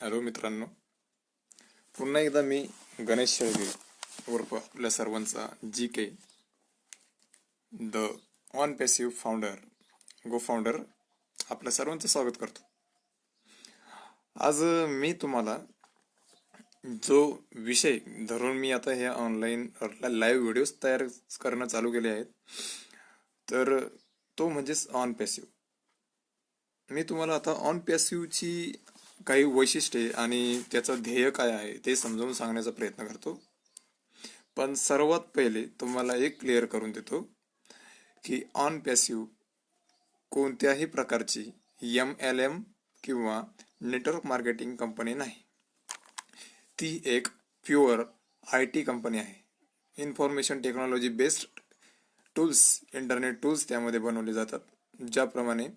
Hello मित्रांनो, पुन्हा एकदा मी गणेश शेळगे उर्फ आपल्या सर्वांचा GK the on passive founder go founder आपल्या सर्वांचं स्वागत करतो. आज मी तुम्हाला जो विषय धरून मी आता हे ऑनलाईन लाईव्ह व्हिडिओज तयार करणं चालू केले आहेत, तर तो म्हणजेच ऑन पॅसिव्ह. मी तुम्हाला आता ऑन पॅसिव्हची काही वैशिष्ट्ये आणि त्याचं ध्येय काय आहे ते समजावून सांगण्याचा प्रयत्न करतो. पण सर्वात पहिले तुम्हाला एक क्लिअर करून देतो की ऑन पॅसिव्ह कोणत्याही प्रकारची MLM किंवा नेटवर्क मार्केटिंग कंपनी नाही. ती एक प्युअर IT कंपनी आहे. Information technology based tools, internet tools त्यामध्ये बनवले जातात. ज्याप्रमाणे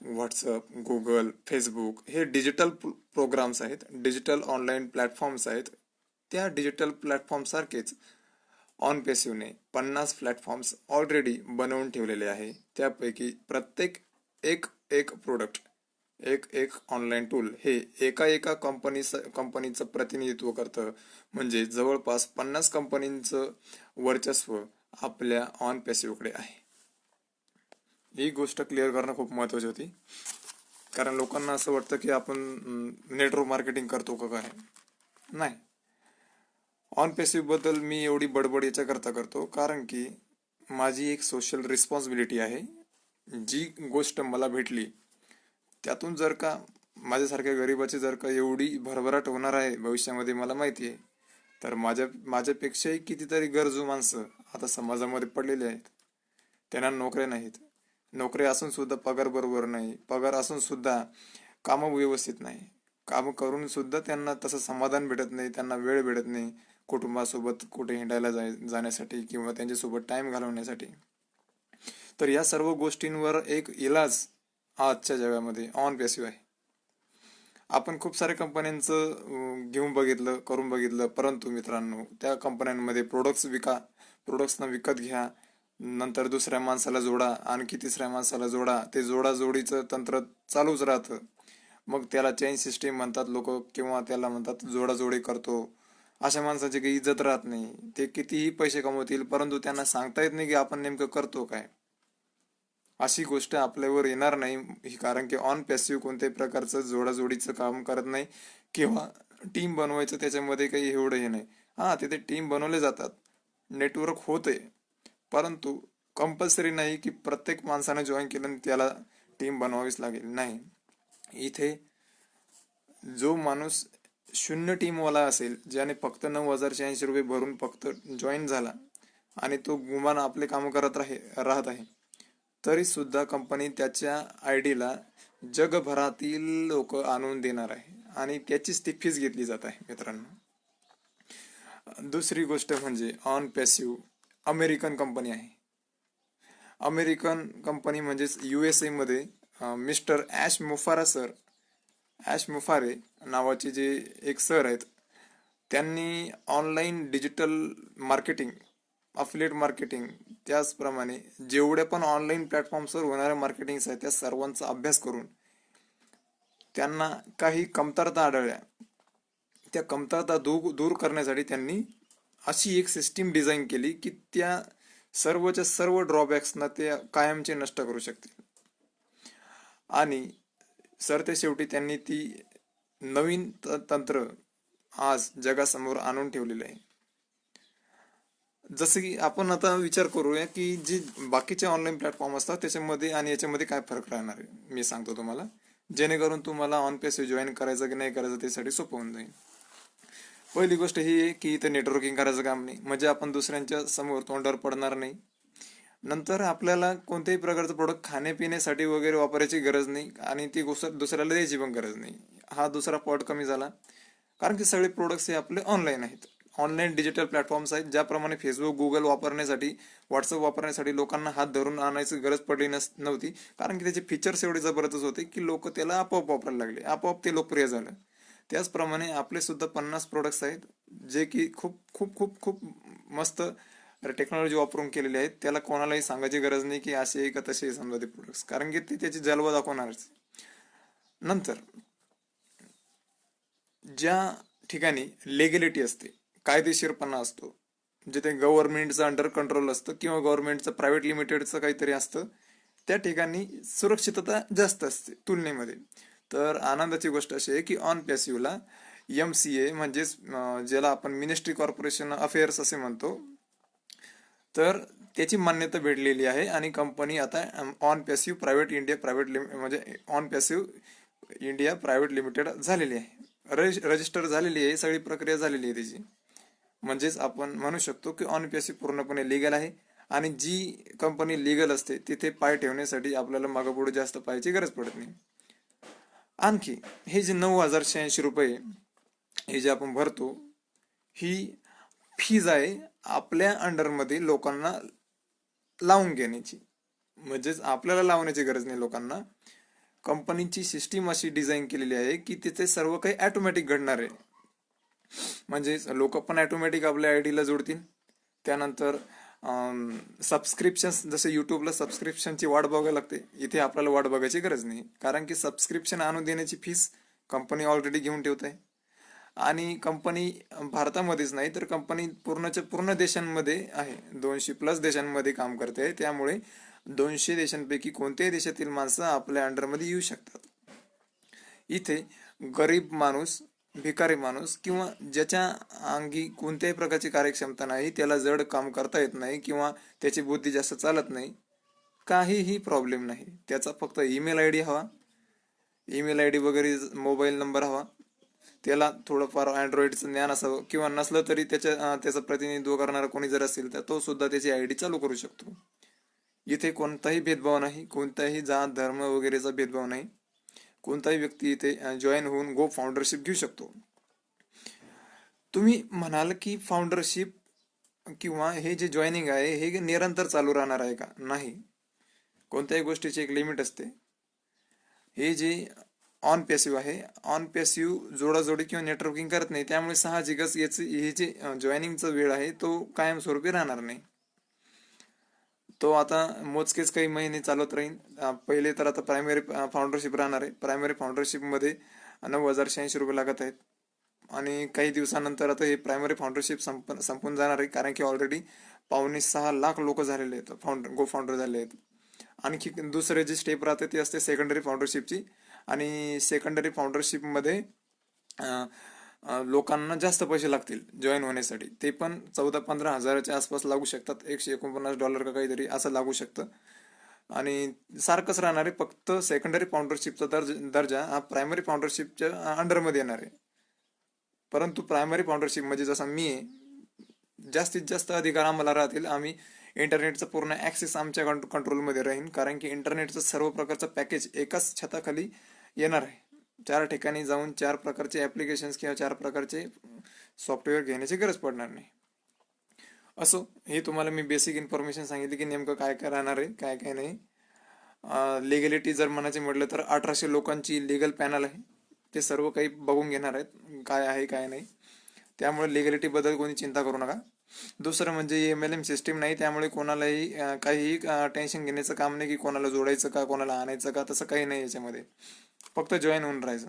व्हॉट्सअप, गुगल, फेसबुक हे डिजिटल प्रोग्राम्स आहेत, डिजिटल ऑनलाईन प्लॅटफॉर्म्स आहेत. त्या डिजिटल प्लॅटफॉर्म सारखेच ऑन पॅसिव्हने 50 प्लॅटफॉर्म्स ऑलरेडी बनवून ठेवलेले आहे. त्यापैकी प्रत्येक एक प्रोडक्ट, एक ऑनलाईन टूल हे एका कंपनीचं प्रतिनिधित्व करतं. म्हणजे जवळपास 50 कंपनींचं वर्चस्व आपल्या ऑन पॅसिव्हकडे आहे. ही गोष्ट क्लिअर करणं खूप महत्त्वाची होती, कारण लोकांना असं वाटतं की आपण नेटवर्क मार्केटिंग करतो का काय. नाही, ऑन पॅसिव्ह बद्दल मी एवढी बडबड याच्याकरता करतो कारण की माझी एक सोशल रिस्पॉन्सिबिलिटी आहे. जी गोष्ट मला भेटली त्यातून जर का माझ्यासारख्या गरिबाची जर का एवढी भरभराट होणार आहे भविष्यामध्ये मला माहिती आहे, तर माझ्यापेक्षाही कितीतरी गरजू माणसं आता समाजामध्ये पडलेली आहेत. त्यांना नोकऱ्या नाहीत, नोकरी असून सुद्धा पगार बरोबर नाही, पगार असून सुद्धा कामं व्यवस्थित नाही, काम करून सुद्धा त्यांना तसं समाधान भेटत नाही, त्यांना वेळ भेटत नाही कुटुंबासोबत कुठे हिंडायला जाण्यासाठी किंवा त्यांच्यासोबत टाइम घालवण्यासाठी. तर या सर्व गोष्टींवर एक इलाज आजच्या जगामध्ये ऑन पॅसिव्ह आहे. आपण खूप साऱ्या कंपन्यांचं करून बघितलं, परंतु मित्रांनो त्या कंपन्यांमध्ये प्रोडक्ट्सना विकत घ्या, नंतर दुसऱ्या माणसाला जोडा, आणखी तिसऱ्या माणसाला जोडा, ते जोडाजोडीचं तंत्र चालूच राहतं. मग त्याला चेन सिस्टीम म्हणतात लोक, किंवा त्याला म्हणतात जोडाजोडी करतो. अशा माणसाची काही इज्जत राहत नाही. ते कितीही पैसे कमवतील परंतु त्यांना सांगता येत नाही की आपण नेमकं करतो काय. अशी गोष्ट आपल्यावर येणार नाही, कारण की ऑन पॅसिव्ह कोणत्याही प्रकारचं जोडाजोडीचं काम करत नाही किंवा टीम बनवायचं त्याच्यामध्ये काही एवढं हे नाही. तिथे टीम बनवले जातात, नेटवर्क होते, परंतु कंपल्सरी नाही की प्रत्येक माणसाने जॉईन केलं आणि त्याला टीम बनवावीच लागेल. नाही, इथे जो माणूस 0 टीमवाला असेल, ज्याने फक्त 9,080 रुपये भरून फक्त जॉईन झाला आणि तो गुमान आपले काम करत राहत आहे, तरी सुद्धा कंपनी त्याच्या ID ला जगभरातील लोक आणून देणार आहे आणि त्याचीच ती फीस घेतली जात आहे. मित्रांनो, दुसरी गोष्ट म्हणजे ऑन पॅसिव्ह अमेरिकन कंपनी आहे. अमेरिकन कंपनी म्हणजेच USA मध्ये मिस्टर ॲश मुफारे नावाचे जे एक सर आहेत, त्यांनी online digital marketing, affiliate marketing, त्याचप्रमाणे जेवढ्या पण ऑनलाईन प्लॅटफॉर्म्सवर होणाऱ्या मार्केटिंग्स आहेत त्या सर्वांचा अभ्यास करून त्यांना काही कमतरता आढळल्या. त्या कमतरता दूर करण्यासाठी त्यांनी अशी एक सिस्टीम डिझाईन केली की त्या सर्वच्या सर्व ड्रॉबॅक्सना ते कायमचे नष्ट करू शकतील. आणि सरतेशेवटी त्यांनी ती नवीन तंत्र आज जगासमोर आणून ठेवलेलं आहे. जसं की आपण आता विचार करूया की जी बाकीचे ऑनलाईन प्लॅटफॉर्म असतात त्याच्यामध्ये आणि याच्यामध्ये काय फरक राहणार आहे, मी सांगतो तुम्हाला, जेणेकरून तुम्हाला ऑन पॅसिव्ह जॉईन करायचं की नाही करायचं त्यासाठी सोपं होऊन जाईल. पहिली गोष्ट ही आहे की इथं नेटवर्किंग करायचं काम नाही, म्हणजे आपण दुसऱ्यांच्या समोर तोंडावर पडणार नाही. नंतर आपल्याला कोणत्याही प्रकारचं प्रोडक्ट खाण्यापिण्यासाठी वगैरे वापरायची गरज नाही आणि ती गोष्ट दुसऱ्याला द्यायची पण गरज नाही. हा दुसरा पॉइंट कमी झाला, कारण की सगळे प्रोडक्ट्स हे आपले ऑनलाईन आहेत, ऑनलाईन डिजिटल प्लॅटफॉर्म्स आहेत. ज्याप्रमाणे फेसबुक, गुगल वापरण्यासाठी, व्हॉट्सअप वापरण्यासाठी लोकांना हात धरून आणायची गरज पडली नव्हती, कारण की त्याचे फीचर्स एवढे जबरदस्त होते की लोक त्याला आपोआप वापरायला लागले, आपोआप ते लोकप्रिय झालं. त्याचप्रमाणे आपले सुद्धा 50 प्रोडक्ट्स आहेत जे की खूप खूप खूप खूप मस्त टेक्नॉलॉजी वापरून केलेले आहेत. त्याला कोणालाही सांगायची गरज नाही की असे का तसे समजा ते प्रोडक्ट्स, कारण की ते त्याची जलवा दाखवणारच. नंतर ज्या ठिकाणी लेगॅलिटी असते, कायदेशीरपणा असतो, जिथे गव्हर्नमेंटचं अंडर कंट्रोल असतं किंवा गव्हर्नमेंटचं प्रायव्हेट लिमिटेडचं काहीतरी असतं, त्या ठिकाणी सुरक्षितता जास्त असते तुलनेमध्ये. तर आनंदाची गोष्ट अशी आहे की ऑन पॅसिव्हला MCA म्हणजेच ज्याला आपण मिनिस्ट्री कॉर्पोरेशन अफेअर्स असे म्हणतो, तर त्याची मान्यता भेटलेली आहे आणि कंपनी आता ऑन पॅसिव्ह प्रायव्हेट इंडिया म्हणजे on passive India private limited झालेली आहे, रजिस्टर झालेली आहे, सगळी प्रक्रिया झालेली आहे त्याची. म्हणजेच आपण म्हणू शकतो की ऑन पॅसिव्ह पूर्णपणे लिगल आहे. आणि जी कंपनी लिगल असते तिथे पाय ठेवण्यासाठी आपल्याला मागं पुढे जास्त पायाची गरज पडत नाही. आणखी हे जे 9,086 रुपये हे जे आपण भरतो, ही फीज आहे आपल्या अंडरमध्ये लोकांना लावून घेण्याची. म्हणजेच आपल्याला लावण्याची गरज नाही लोकांना. कंपनीची सिस्टीम अशी डिझाईन केलेली आहे की तिथे सर्व काही ऑटोमॅटिक घडणार आहे. म्हणजेच लोक पण ऑटोमॅटिक आपल्या आयडीला जोडतील. त्यानंतर सबस्क्रिप्शन, जसे युट्यूबला सबस्क्रिप्शनची वाट बघायला लागते, इथे आपल्याला वाट बघायची गरज नाही, कारण की सबस्क्रिप्शन आणून देण्याची फीस कंपनी ऑलरेडी घेऊन ठेवत आहे. आणि कंपनी भारतामध्येच नाही तर कंपनी पूर्णच्या पूर्ण देशांमध्ये आहे, 200+ देशांमध्ये काम करते आहे. त्यामुळे 200 देशांपैकी कोणत्याही देशातील माणसं आपल्या अंडरमध्ये येऊ शकतात. इथे गरीब माणूस, भिकारी माणूस किंवा ज्याच्या अंगी कोणत्याही प्रकारची कार्यक्षमता नाही, त्याला जड काम करता येत नाही किंवा त्याची बुद्धी जास्त चालत नाही, काहीही प्रॉब्लेम नाही. त्याचा फक्त ईमेल ID हवा, ईमेल ID वगैरे, मोबाईल नंबर हवा, त्याला थोडंफार अँड्रॉइडचं ज्ञान असावं किंवा नसलं तरी त्याचं प्रतिनिधित्व करणारा कोणी जर असेल तर तो सुद्धा त्याची ID चालू करू शकतो. इथे कोणताही भेदभाव नाही, कोणताही जात धर्म वगैरेचा भेदभाव नाही. कोणताही व्यक्ती इथे जॉईन होऊन गो फाउंडरशिप घेऊ शकतो. तुम्ही म्हणाल की फाउंडरशिप किंवा हे जे जॉईनिंग आहे हे निरंतर चालू राहणार आहे का? नाही, कोणत्याही गोष्टीची एक लिमिट असते. हे जे ऑन पॅसिव्ह आहे, ऑन पॅसिव्ह जोडाजोडी किंवा नेटवर्किंग करत नाही, त्यामुळे साहजिकच हे जे जॉईनिंगचा वेळ आहे तो कायमस्वरूपी राहणार नाही. तो आता मोजकेच काही महिने चालत राहील. पहिले तर आता प्रायमरी फाउंडरशिप राहणार आहे. प्रायमरी फाउंडरशिपमध्ये 9,086 रुपये लागत आहेत. आणि काही दिवसानंतर आता हे प्रायमरी फाउंडरशिप संपून जाणार आहे, कारण की ऑलरेडी 5.25 लाख लोक झालेले आहेत, गो फाउंडर झाले आहेत. आणखी दुसरे जे स्टेप राहते ते असते सेकंडरी फाउंडरशिपची. आणि सेकंडरी फाउंडरशिपमध्ये लोकांना जास्त पैसे लागतील जॉईन होण्यासाठी. ते पण 14-15 हजाराच्या आसपास लागू शकतात, $149 का काहीतरी असं लागू शकतं. आणि सारखंच राहणार आहे, फक्त सेकंडरी फाउंडरशिपचा दर्जा हा प्रायमरी फाउंडरशिपच्या अंडरमध्ये येणार आहे. परंतु प्रायमरी फाउंडरशिप म्हणजे जसा मी आहे, जास्तीत जास्त अधिकार आम्हाला राहतील. आम्ही इंटरनेटचा पूर्ण ॲक्सेस आमच्या कंट्रोलमध्ये राहील, कारण की इंटरनेटचं सर्व प्रकारचं पॅकेज एकाच छताखाली येणार आहे. 4 ठिकाणी जाऊन 4 प्रकारचे ॲप्लिकेशन्स किंवा 4 प्रकारचे सॉफ्टवेअर घेण्याची गरज पडणार नाही. असो, हे तुम्हाला मी बेसिक इन्फॉर्मेशन सांगितली की नेमकं काय काय राहणार आहे, काय काय नाही. लिगॅलिटी जर म्हणायचे म्हटलं तर 1800 लोकांची लिगल पॅनल आहे, ते सर्व काही बघून घेणार आहेत, काय आहे काय नाही. त्यामुळे लिगॅलिटीबद्दल कोणी चिंता करू नका. दुसरं म्हणजे MLM सिस्टीम नाही, त्यामुळे कोणालाही काहीही टेन्शन घेण्याचं काम नाही की कोणाला जोडायचं का, कोणाला आणायचं का, तसं काही नाही याच्यामध्ये. फक्त जॉईन होऊन राहायचं.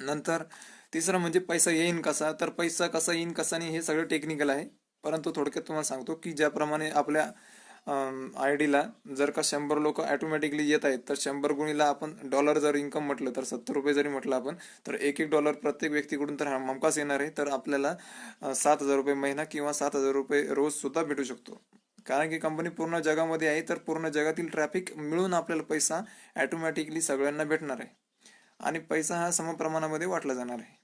नंतर तिसरं म्हणजे पैसा येईन कसा, तर पैसा कसा येईन कसा नाही हे सगळं टेक्निकल आहे. परंतु थोडक्यात तुम्हाला सांगतो की ज्याप्रमाणे आपल्या आयडीला जर का 100 लोक ऑटोमॅटिकली येत आहेत, तर 100 गुणीला आपण डॉलर जर इन्कम म्हटलं तर $70 जरी म्हटलं आपण, तर $1 प्रत्येक व्यक्तीकडून तर हमखास येणार आहे. तर आपल्याला 7,000 रुपये महिना किंवा 7,000 रुपये रोज सुद्धा भेटू शकतो. कारण की कंपनी पूर्ण जगामध्ये आहे, तर पूर्ण जगातील ट्रॅफिक मिळून आपल्याला पैसा ऑटोमॅटिकली सगळ्यांना भेटणार आहे आणि पैसा हा समप्रमाणामध्ये वाटला जाणार आहे.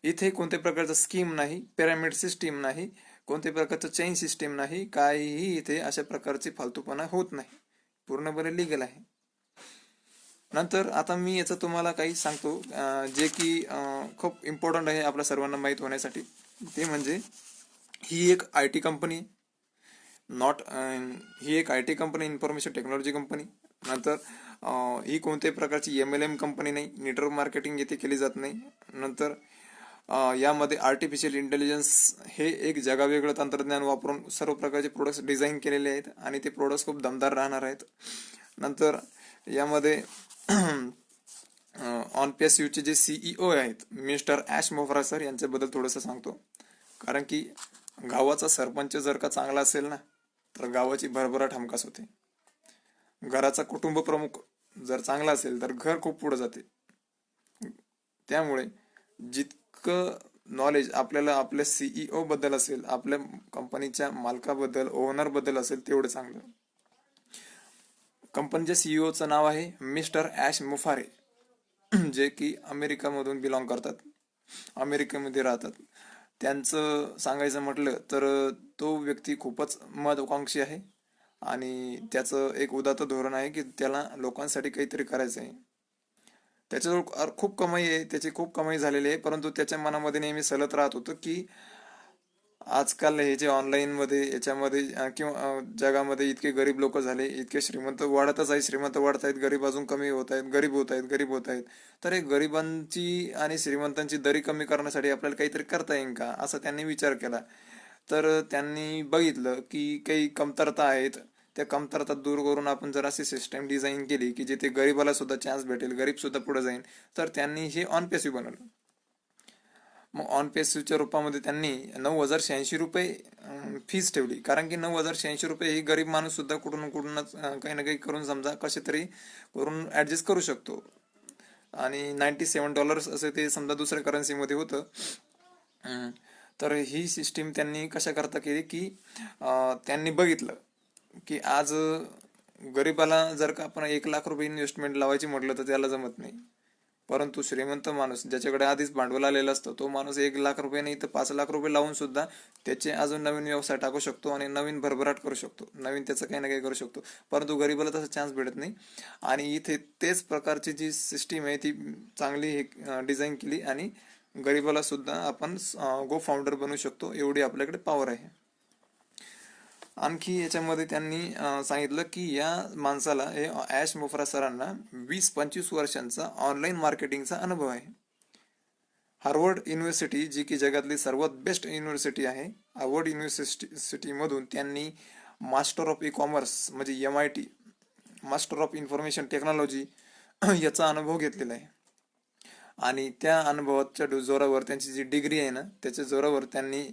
इथे कोणत्या प्रकारचं स्कीम नाही, पिरामिड सिस्टीम नाही, कोणत्याही प्रकारचं चेन सिस्टीम नाही, काहीही इथे अशा प्रकारची फालतूपणा होत नाही, पूर्णपणे लिगल आहे. नंतर आता मी याचं तुम्हाला काही सांगतो जे की खूप इम्पॉर्टंट आहे आपल्या सर्वांना माहीत होण्यासाठी. ते म्हणजे ही एक IT कंपनी ही एक IT company, information technology company. नंतर ही कोणत्याही प्रकारची MLM कंपनी नाही, नेटवर्क मार्केटिंग येथे केली जात नाही. नंतर यामध्ये आर्टिफिशियल इंटेलिजन्स हे एक जगावेगळं तंत्रज्ञान वापरून सर्व प्रकारचे प्रोडक्ट्स डिझाईन केलेले आहेत आणि ते प्रोडक्ट्स खूप दमदार राहणार आहेत. नंतर यामध्ये ऑन पॅसिव्हचे जे सीईओ आहेत मिस्टर ॲश मोफरा सर यांच्याबद्दल थोडंसं सांगतो. कारण की गावाचा सरपंच जर का चांगला असेल ना तर गावाची भरभराट हमखास होते. घराचा कुटुंब प्रमुख जर चांगला असेल तर घर खूप पुढे जाते. त्यामुळे जितकं नॉलेज आपल्याला आपल्या सीईओ बद्दल असेल, आपल्या कंपनीच्या मालकाबद्दल, ओनर बद्दल असेल तेवढं चांगलं. कंपनीच्या सीईओचं नाव आहे मिस्टर ॲश मुफारे, जे की अमेरिकामधून बिलॉंग करतात, अमेरिकेमध्ये राहतात. त्यांचं सांगायचं म्हटलं तर तो व्यक्ती खूपच महत्वाकांक्षी आहे आणि त्याचं एक उदात्त धोरण आहे की त्याला लोकांसाठी काहीतरी करायचं आहे. त्याच्याजवळ खूप कमाई आहे, त्याची खूप कमाई झालेली आहे, परंतु त्याच्या मनामध्ये नेहमी सलत राहत होतं की आजकाल हे जे ऑनलाईन मध्ये याच्यामध्ये किंवा जगामध्ये इतके गरीब लोक झाले, इतके श्रीमंत वाढतच आहे, श्रीमंत वाढत आहेत, गरीब अजून कमी होत आहेत, गरीब होत आहेत, गरीब होत आहेत. तर हे गरिबांची आणि श्रीमंतांची दरी कमी करण्यासाठी आपल्याला काहीतरी करता येईल का, असं त्यांनी विचार केला. तर त्यांनी बघितलं की काही कमतरता आहेत, त्या कमतरता दूर करून आपण जर अशी सिस्टम डिझाईन केली की जिथे गरीबाला सुद्धा चान्स भेटेल, गरीब सुद्धा पुढे जाईल. तर त्यांनी हे ऑन पॅसिव्ह बनवलं. मग ऑन पेसिव्हच्या रूपामध्ये त्यांनी 9,086 रुपये फीस ठेवली. कारण की 9,086 रुपये ही गरीब माणूस सुद्धा कुठून कुठूनच काही ना काही करून समजा कसे तरी करून ऍडजस्ट करू शकतो. आणि $97 असे ते समजा दुसऱ्या करन्सीमध्ये होतं. तर ही सिस्टीम त्यांनी कशा करता केली की त्यांनी बघितलं की आज गरीबाला जर का आपण 1,00,000 रुपये इन्व्हेस्टमेंट लावायची म्हटलं तर त्याला जमत नाही. परंतु श्रीमंत माणूस ज्याच्याकडे आधीच भांडवल आलेलं असतं तो माणूस 1,00,000 रुपये नाही तर 5,00,000 रुपये लावून सुद्धा त्याचे अजून नवीन व्यवसाय टाकू शकतो आणि नवीन भरभराट करू शकतो, नवीन त्याचं काही ना काही करू शकतो. परंतु गरीबाला तसा चान्स भेटत नाही. आणि इथे तेच प्रकारची जी सिस्टीम आहे ती चांगली डिझाईन केली आणि गरीबाला सुद्धा आपण गो फाउंडर बनवू शकतो, एवढी आपल्याकडे पॉवर आहे. आणखी याच्यामध्ये त्यांनी सांगितलं की या माणसाला हे ॲश मोफरा सरांना 20-25 वर्षांचा ऑनलाईन मार्केटिंगचा अनुभव आहे. हार्वर्ड युनिव्हर्सिटी जी की जगातली सर्वात बेस्ट युनिव्हर्सिटी आहे, हार्वर्ड युनिव्हर्सिटीमधून त्यांनी मास्टर ऑफ ई कॉमर्स म्हणजे MIT, master of information technology याचा अनुभव घेतलेला आहे. आणि त्या अनुभवाच्या जोरावर त्यांची जी डिग्री आहे ना त्याच्या जोरावर त्यांनी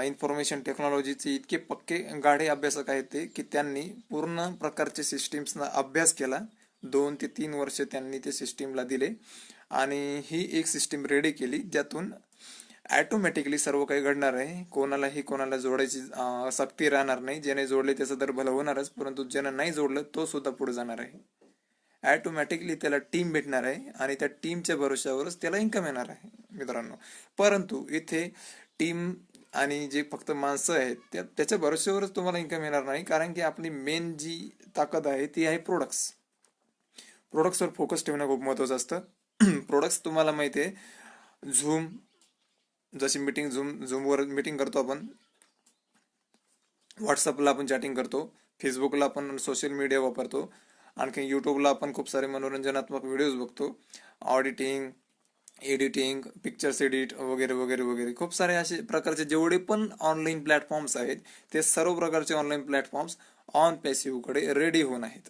इन्फॉर्मेशन टेक्नॉलॉजीचे इतके पक्के गाढे अभ्यासक आहेत ते की त्यांनी पूर्ण प्रकारचे सिस्टीम्सना अभ्यास केला. 2 ते 3 वर्ष त्यांनी ते सिस्टीमला दिले आणि ही एक सिस्टीम रेडी केली ज्यातून ॲटोमॅटिकली सर्व काही घडणार आहे. कोणाला जोडायची सक्ती राहणार नाही. ज्याने जोडले त्याचं तर भलं होणारच, परंतु ज्याने नाही जोडलं तो सुद्धा पुढे जाणार आहे. ॲटोमॅटिकली त्याला टीम भेटणार आहे आणि त्या टीमच्या भरोश्यावरच त्याला इन्कम येणार आहे मित्रांनो. परंतु इथे टीम आणि जे फक्त माणसं आहेत त्याच्या भरोश्यावरच तुम्हाला इन्कम येणार नाही. कारण की आपली मेन जी ताकद आहे ती आहे प्रोडक्ट्सवर फोकस ठेवणं खूप महत्वाचं असतं. प्रोडक्ट्स तुम्हाला माहिती आहे, झूम जशी झूमवर मीटिंग करतो आपण, व्हॉट्सअपला आपण चॅटिंग करतो, फेसबुकला आपण सोशल मीडिया वापरतो, आणखी युट्यूबला आपण खूप सारे मनोरंजनात्मक व्हिडिओज बघतो, ऑडिटिंग, एडिटिंग, पिक्चर्स एडिट वगैरे वगैरे वगैरे खूप सारे असे प्रकारचे जेवढे पण ऑनलाईन प्लॅटफॉर्म्स आहेत ते सर्व प्रकारचे ऑनलाईन प्लॅटफॉर्म्स ऑन पॅसिव्हकडे रेडी होऊन आहेत.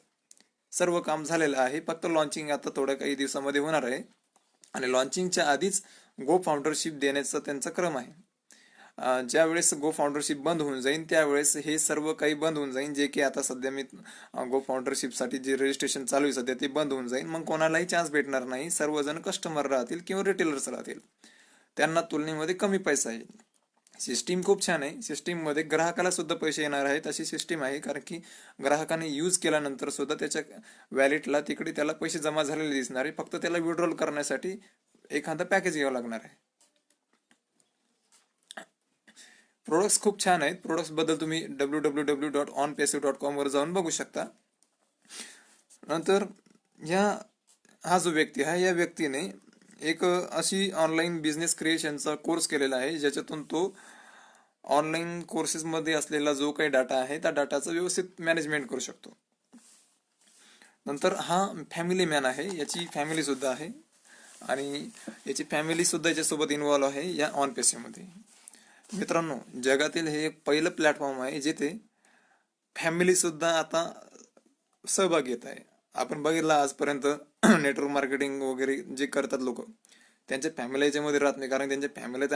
सर्व काम झालेलं आहे, फक्त लॉन्चिंग आता थोड्या काही दिवसामध्ये होणार आहे आणि लॉन्चिंगच्या आधीच गो फाउंडरशिप देण्याचा त्यांचा क्रम आहे. ज्या वेळेस गो फाउंडरशिप बंद होऊन जाईल त्यावेळेस हे सर्व काही बंद होऊन जाईल. जे की आता सध्या मी गो फाउंडरशिपसाठी जे रजिस्ट्रेशन चालू आहे सध्या ते बंद होऊन जाईल. मग कोणालाही चान्स भेटणार नाही, सर्वजण कस्टमर राहतील किंवा रिटेलर्स राहतील, त्यांना तुलनेमध्ये कमी पैसा येईल. सिस्टीम खूप छान आहे, सिस्टीम मध्ये ग्राहकाला सुद्धा पैसे येणार आहेत अशी सिस्टीम आहे. कारण की ग्राहकाने यूज केल्यानंतर सुद्धा त्याच्या वॅलेटला तिकडे त्याला पैसे जमा झालेले दिसणार आहे, फक्त त्याला विड्रॉल करण्यासाठी एखादा पॅकेज घ्यावं लागणार आहे. प्रोडक्ट्स खूप छान आहेत. प्रोडक्ट्स बद्दल तुम्ही www.onpassive.com वर जाऊन बघू शकता. नंतर हा जो व्यक्ती आहे या व्यक्तीने एक अशी ऑनलाईन बिझनेस क्रिएशनचा कोर्स केलेला आहे ज्याच्यातून तो ऑनलाईन कोर्सेसमध्ये असलेला जो काही डाटा आहे त्या डाटाचं व्यवस्थित मॅनेजमेंट करू शकतो. नंतर हा फॅमिली मॅन आहे, याची फॅमिली सुद्धा आहे आणि याची फॅमिली सुद्धा याच्यासोबत इन्व्हॉल्व आहे या ऑन पॅसिव्हमध्ये. मित्रांनो, जगातील हे एक पहिलं प्लॅटफॉर्म आहे जिथे फॅमिली सुद्धा आता सहभाग घेत आहे. आपण बघितलं आजपर्यंत नेटवर्क मार्केटिंग वगैरे जे करतात लोक, त्यांच्या फॅमिली याच्यामध्ये राहत नाही, कारण त्यांच्या फॅमिली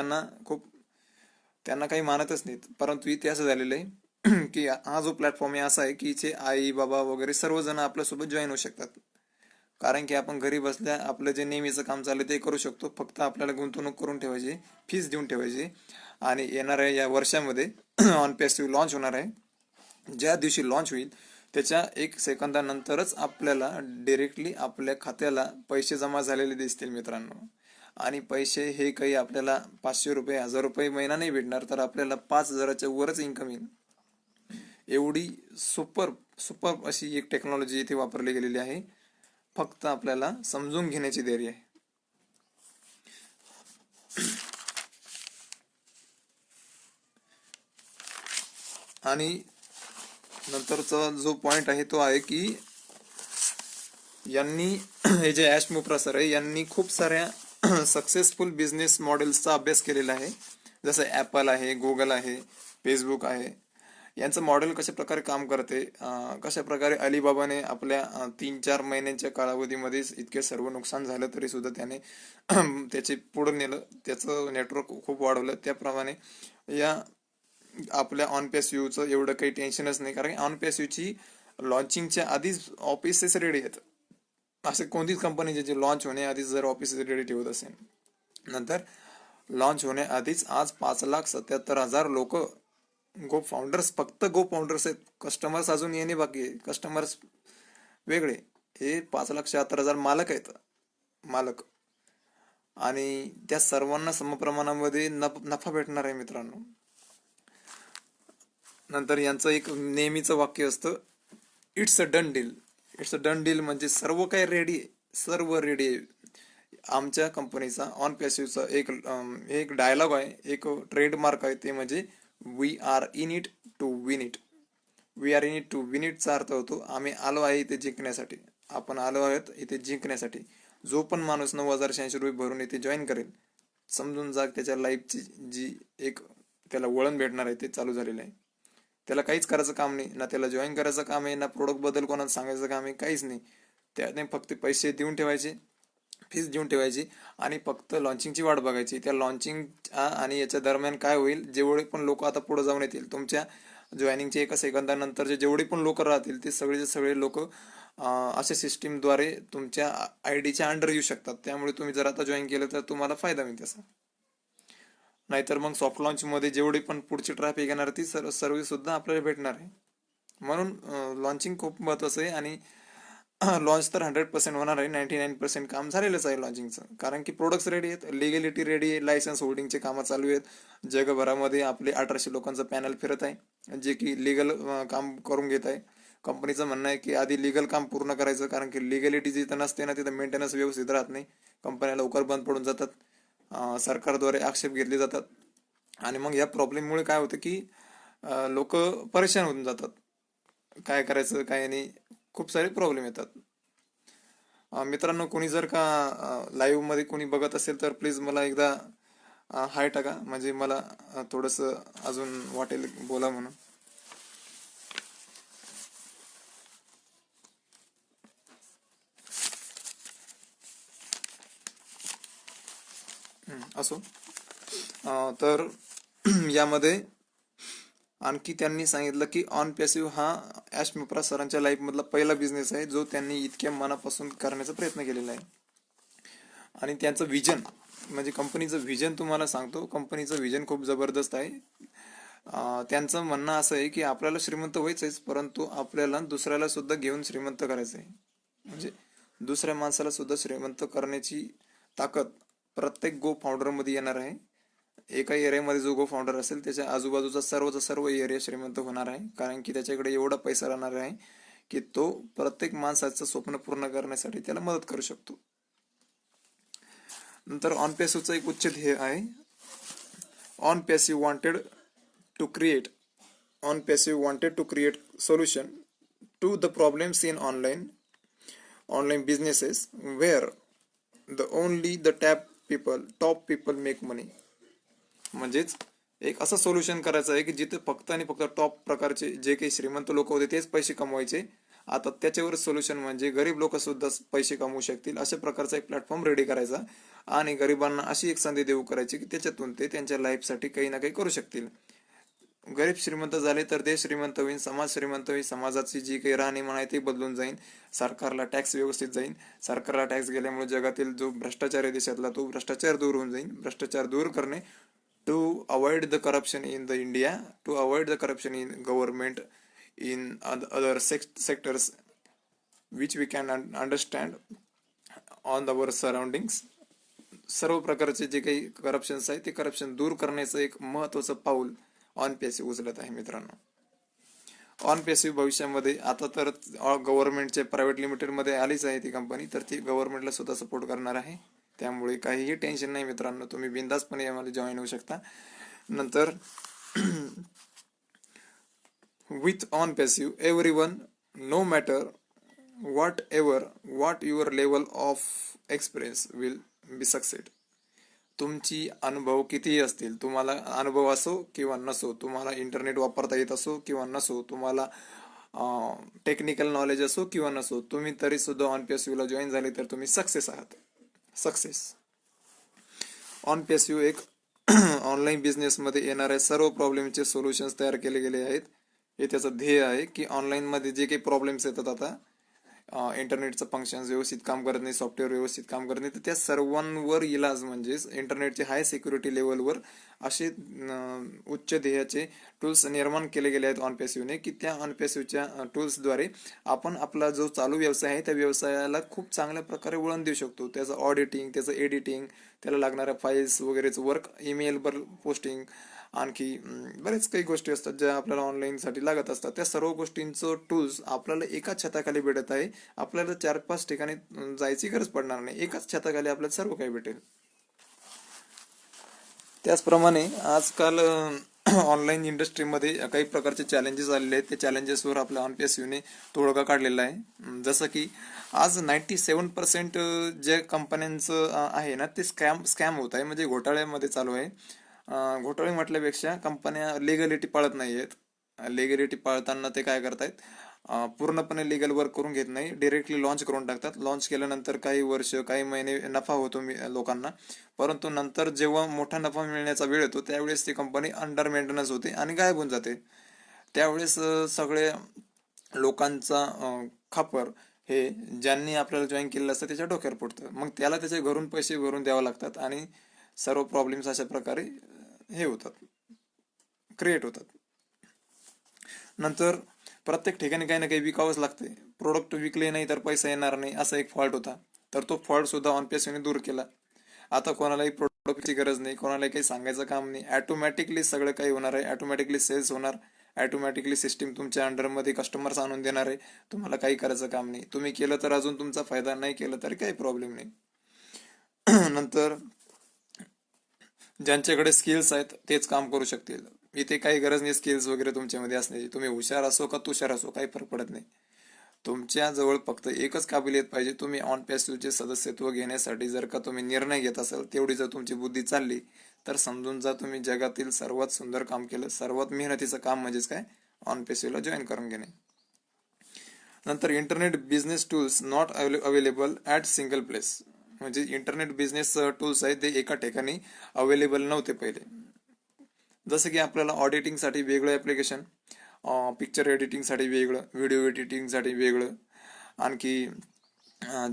त्यांना काही मानतच नाहीत. परंतु इथे असं झालेलं आहे की हा जो प्लॅटफॉर्म आहे असा आहे की इथे आई बाबा वगैरे सर्वजण आपल्यासोबत जॉईन होऊ शकतात. कारण की आपण घरी बसल्या आपलं जे नेहमीचं काम चालू ते करू शकतो. फक्त आपल्याला गुंतवणूक करून ठेवायची, फीस देऊन ठेवायची. आणि येणाऱ्या या वर्षामध्ये ऑन पॅसिव्ह लॉन्च होणार आहे. ज्या दिवशी लॉन्च होईल त्याच्या 1 सेकंदानंतरच आपल्याला डायरेक्टली आपल्या खात्याला पैसे जमा झालेले दिसतील मित्रांनो. आणि पैसे हे काही आपल्याला 500 रुपये 1000 रुपये महिना नाही भेटणार, तर आपल्याला 5000च्या वरच इन्कम येईल. एवढी सुपर सुपर अशी एक टेक्नॉलॉजी इथे वापरली गेलेली आहे. फक्त आपल्याला समजून घेण्याची देरी आहे. आणि नंतरचा जो पॉइंट आहे तो आहे की यांनी हे जे ॲश मोप्रा सर आहे यांनी खूप साऱ्या सक्सेसफुल बिझनेस मॉडेल्सचा अभ्यास केलेला आहे. जसं ॲपल आहे, गुगल आहे, फेसबुक आहे. यांचं मॉडेल कशा प्रकारे काम करते, कशा प्रकारे अलिबाबाने आपल्या 3-4 महिन्यांच्या कालावधीमध्येच इतके सर्व नुकसान झालं तरी सुद्धा त्याने त्याचे पुढं नेलं, त्याचं नेटवर्क खूप वाढवलं. त्याप्रमाणे या आपल्या ऑन पॅसिव्हचं एवढं काही टेन्शनच नाही, कारण ऑन पॅसिव्हची लॉन्चिंगच्या आधीच ऑफिसेस रेडी आहेत. असे कोणतीच कंपनी जे लॉन्च होण्याआधीच जर ऑफिसेस रेडी ठेवत असेल, नंतर लॉन्च होण्याआधीच आज 5,77,000 लोक फक्त गो फाउंडर्स आहेत. कस्टमर्स अजून येणे बाकी आहे. कस्टमर्स वेगळे, हे 5,76,000 मालक आहेत, मालक. आणि त्या सर्वांना समप्रमाणामध्ये नफा भेटणार आहे मित्रांनो. नंतर यांचं एक नेहमीचं वाक्य असतं, it's a done deal. It's a done deal म्हणजे सर्व काही रेडी आहे, सर्व रेडी आहे. आमच्या कंपनीचा ऑन पॅसिव्हचा एक डायलॉग आहे, एक ट्रेडमार्क आहे, ते म्हणजे we are in it to win it. We are in it to win इटचा अर्थ होतो आम्ही आलो आहे इथे जिंकण्यासाठी. आपण आलो आहोत इथे जिंकण्यासाठी. जो पण माणूस 9,086 रुपये भरून इथे जॉईन करेल, समजून जा त्याच्या लाईफची जी एक त्याला वळण भेटणार आहे ते चालू झालेलं आहे. त्याला काहीच करायचं काम नाही, ना त्याला जॉईन करायचं काम आहे, ना प्रोडक्ट बद्दल कोणाला सांगायचं काम आहे, काहीच नाही. त्याने फक्त पैसे देऊन ठेवायचे, फीस देऊन ठेवायची आणि फक्त लॉन्चिंगची वाट बघायची. त्या लॉन्चिंग आणि याच्या दरम्यान काय होईल, जेवढे पण लोक आता पुढे जाऊन येतील तुमच्या जॉईनिंगच्या 1 सेकंदानंतरचे जेवढे पण लोक राहतील ते सगळेचे सगळे लोक अशा सिस्टीमद्वारे तुमच्या आयडीच्या अंडर येऊ शकतात. त्यामुळे तुम्ही जर आता जॉईन केलं तर तुम्हाला फायदा मिळते त्याचा. नाहीतर मग सॉफ्ट लॉन्च मध्ये जेवढी पण पुढची ट्रॅफिक येणार ती सर्व्हिस सुद्धा आपल्याला भेटणार आहे. म्हणून लॉन्चिंग खूप महत्वाचं आहे. आणि लॉन्च तर 100% होणार आहे. 99% काम झालेलंच आहे लॉन्चिंगचं, कारण की प्रोडक्ट्स रेडी आहेत, लिगॅलिटी रेडी आहे, लायसन्स होल्डिंगचे कामं चालू आहेत. जगभरामध्ये आपले 1800 लोकांचं पॅनल फिरत आहे, जे की लिगल काम करून घेत आहे. कंपनीचं म्हणणं आहे की आधी लिगल काम पूर्ण करायचं, कारण की लिगॅलिटी जिथं नसते ना तिथं मेंटेनन्स व्यवस्थित राहत नाही, कंपन्या लवकर बंद पडून जातात, सरकारद्वारे आक्षेप घेतले जातात. आणि मग या प्रॉब्लेममुळे काय होतं की लोक परेशान होऊन जातात, काय करायचं काय नाही, खूप सारे प्रॉब्लेम येतात. मित्रांनो, कोणी जर का लाईव्ह मध्ये कोणी बघत असेल तर प्लीज मला एकदा हाय टाका, म्हणजे मला थोडंसं अजून वाटेल बोला म्हणून. असो. तर यामध्ये आणखी त्यांनी सांगितलं की ऑन पॅसिव्ह हा ॲश मोप्रा सरांच्या लाईफमधला पहिला बिझनेस आहे जो त्यांनी इतक्या मनापासून करण्याचा प्रयत्न केलेला आहे. आणि त्यांचं विजन म्हणजे कंपनीचं विजन तुम्हाला सांगतो, कंपनीचं विजन खूप जबरदस्त आहे. त्यांचं म्हणणं असं आहे की आपल्याला श्रीमंत व्हायचंच, परंतु आपल्याला दुसऱ्याला सुद्धा घेऊन श्रीमंत करायचं आहे. म्हणजे दुसऱ्या माणसाला सुद्धा श्रीमंत करण्याची ताकद प्रत्येक गो फाउंडरमध्ये येणार आहे. एका एरियामध्ये जो गो फाउंडर असेल त्याच्या आजूबाजूचा सर्व एरिया श्रीमंत होणार आहे, कारण की त्याच्याकडे एवढा पैसा राहणार आहे की तो प्रत्येक माणसाचं स्वप्न पूर्ण करण्यासाठी त्याला मदत करू शकतो. नंतर ऑन पॅसिव्हचा एक उच्च ध्येय आहे, on passive wanted to create solution to the problems in online businesses where the top people make money. म्हणजेच एक असं सोल्युशन करायचं आहे की जिथे फक्त आणि फक्त टॉप प्रकारचे जे काही श्रीमंत लोक होते तेच पैसे कमवायचे, आता त्याच्यावर सोल्युशन म्हणजे गरीब लोक सुद्धा पैसे कमवू शकतील अशा प्रकारचा एक प्लॅटफॉर्म रेडी करायचा आणि गरिबांना अशी एक संधी देऊ करायची की त्याच्यातून ते त्यांच्या लाईफसाठी काही ना काही करू शकतील. गरीब श्रीमंत झाले तर देश श्रीमंत होईल, समाज श्रीमंत होईल, समाजाची जी काही राहणीमान आहे ती बदलून जाईल, सरकारला टॅक्स व्यवस्थित जाईल, सरकारला टॅक्स गेल्यामुळे जगातील जो भ्रष्टाचार आहे देशातला तो भ्रष्टाचार दूर होऊन जाईल. भ्रष्टाचार दूर करणे to avoid the corruption in the India, to avoid the corruption in government, in other sectors which we can understand on our surroundings. सर्व प्रकारचे जे काही करप्शन्स आहे ते करप्शन दूर करण्याचं एक महत्वाचं पाऊल ऑन पॅसिव्ह उचलत आहे मित्रांनो. ऑन पॅसिव्ह भविष्यामध्ये आता तर गव्हर्नमेंटच्या प्रायव्हेट लिमिटेड मध्ये आलीच आहे ती कंपनी, तर ती गव्हर्नमेंटला सुद्धा सपोर्ट करणार आहे. त्यामुळे काहीही टेन्शन नाही मित्रांनो, तुम्ही बिंदासपणे यामध्ये जॉईन होऊ शकता. नंतर with on passive everyone, no matter what your level of experience will be succeed. तुमची अनुभव कितीही असतील, तुम्हाला अनुभव असो किंवा नसो, तुम्हाला इंटरनेट वापरता येत असो किंवा नसो, तुम्हाला टेक्निकल नॉलेज असो किंवा नसो, तुम्ही तरी सुद्धा ऑन पॅसिव्हला जॉईन झाले तर तुम्ही सक्सेस आहात. सक्सेस ऑन पॅसिव्ह एक ऑनलाईन बिझनेसमध्ये येणाऱ्या सर्व प्रॉब्लेमचे सोल्युशन्स तयार केले गेले आहेत. हे त्याचं ध्येय आहे की ऑनलाईन मध्ये जे काही प्रॉब्लेम्स येतात, आता इंटरनेटचं फंक्शन व्यवस्थित काम करत नाही, सॉफ्टवेअर व्यवस्थित काम करत नाही, तर त्या सर्वांवर इलाज म्हणजेच इंटरनेटचे हाय सिक्युरिटी लेवलवर असे उच्च ध्येयाचे टूल्स निर्माण केले गेले आहेत ऑन पॅसिव्हने, की त्या ऑन पॅसिव्हच्या टूल्सद्वारे आपण आपला जो चालू व्यवसाय आहे त्या व्यवसायाला खूप चांगल्या प्रकारे वळण देऊ शकतो. त्याचं ऑडिटिंग, त्याचं एडिटिंग, त्याला लागणाऱ्या फाईल्स वगैरेचं वर्क, ईमेलवर पोस्टिंग, आणखी बरेच काही गोष्टी असतात ज्या आपल्याला ऑनलाईन साठी लागत असतात. त्या सर्व गोष्टींचं टूल्स आपल्याला एकाच छताखाली भेटत आहे. आपल्याला 4-5 ठिकाणी जायची गरज पडणार नाही, एकाच छताखाली आपल्याला सर्व काही भेटेल. त्याचप्रमाणे आजकाल ऑनलाईन इंडस्ट्रीमध्ये काही प्रकारचे चॅलेंजेस आलेले आहेत. त्या चॅलेंजेसवर आपल्या ऑन पॅसिव्हने तोडगा काढलेला आहे. जसं की आज 97% जे कंपन्यांचं आहे ना ते स्कॅम होत आहे, म्हणजे घोटाळ्यामध्ये चालू आहे. घोटाळे म्हटल्यापेक्षा कंपन्या लिगलिटी पाळत नाहीयेत. लिगलिटी पाळताना ते काय करतायत, पूर्णपणे लिगल वर्क करून घेत नाही, डिरेक्टली लॉन्च करून टाकतात. लॉन्च केल्यानंतर काही वर्ष, काही महिने नफा होतो लोकांना, परंतु नंतर जेव्हा मोठा नफा मिळण्याचा वेळ येतो त्यावेळेस ती कंपनी अंडर मेंटेनन्स होते आणि गायब होऊन जाते. त्यावेळेस सगळे लोकांचा खापर हे ज्यांनी आपल्याला जॉईन केलेलं असतं त्याच्या डोक्यावर पडतं. मग त्याला त्याचे घरून पैसे भरून द्यावे लागतात आणि सर्व प्रॉब्लेम्स अशा प्रकारे हे होतात, क्रिएट होतात. नंतर प्रत्येक ठिकाणी काही ना काही विकावंच लागते. प्रोडक्ट विकले नाही तर पैसा येणार नाही असा एक फॉल्ट होता, तर तो फॉल्ट सुद्धा ऑन पॅसिव्हने दूर केला. आता कोणालाही प्रोडक्टची गरज नाही, कोणालाही काही सांगायचं काम नाही, ऑटोमॅटिकली सगळं काही होणार आहे. ऑटोमॅटिकली सेल्स होणार, ऑटोमॅटिकली सिस्टीम तुमच्या अंडरमध्ये कस्टमर्स आणून देणार आहे. तुम्हाला काही करायचं काम नाही. तुम्ही केलं तर अजून तुमचा फायदा, नाही केलं तरी काही प्रॉब्लेम नाही. नंतर ज्यांच्याकडे स्किल्स आहेत तेच काम करू शकतील. इथे काही गरज नाही स्किल्स वगैरे तुमच्यामध्ये असण्याची. तुम्ही हुशार असो का तुषार असो काही फरक पडत नाही. तुमच्या जवळ फक्त एकच काबिलियत पाहिजे. तुम्ही ऑन पॅसिव्हचे सदस्यत्व घेण्यासाठी जर का तुम्ही निर्णय घेत असाल, तेवढी जर तुमची बुद्धी चालली तर समजून जा तुम्ही जगातील सर्वात सुंदर काम केलं. सर्वात मेहनतीचं काम म्हणजेच काय, ऑन पॅसिव्हला जॉईन करून घेणे. नंतर internet business tools not available at single place, म्हणजे इंटरनेट बिझनेस टूल्स आहेत ते एका ठिकाणी अवेलेबल नव्हते पहिले. जसं की आपल्याला ऑडिटिंगसाठी वेगळं ॲप्लिकेशन, पिक्चर एडिटिंगसाठी वेगळं, व्हिडिओ एडिटिंगसाठी वेगळं, आणखी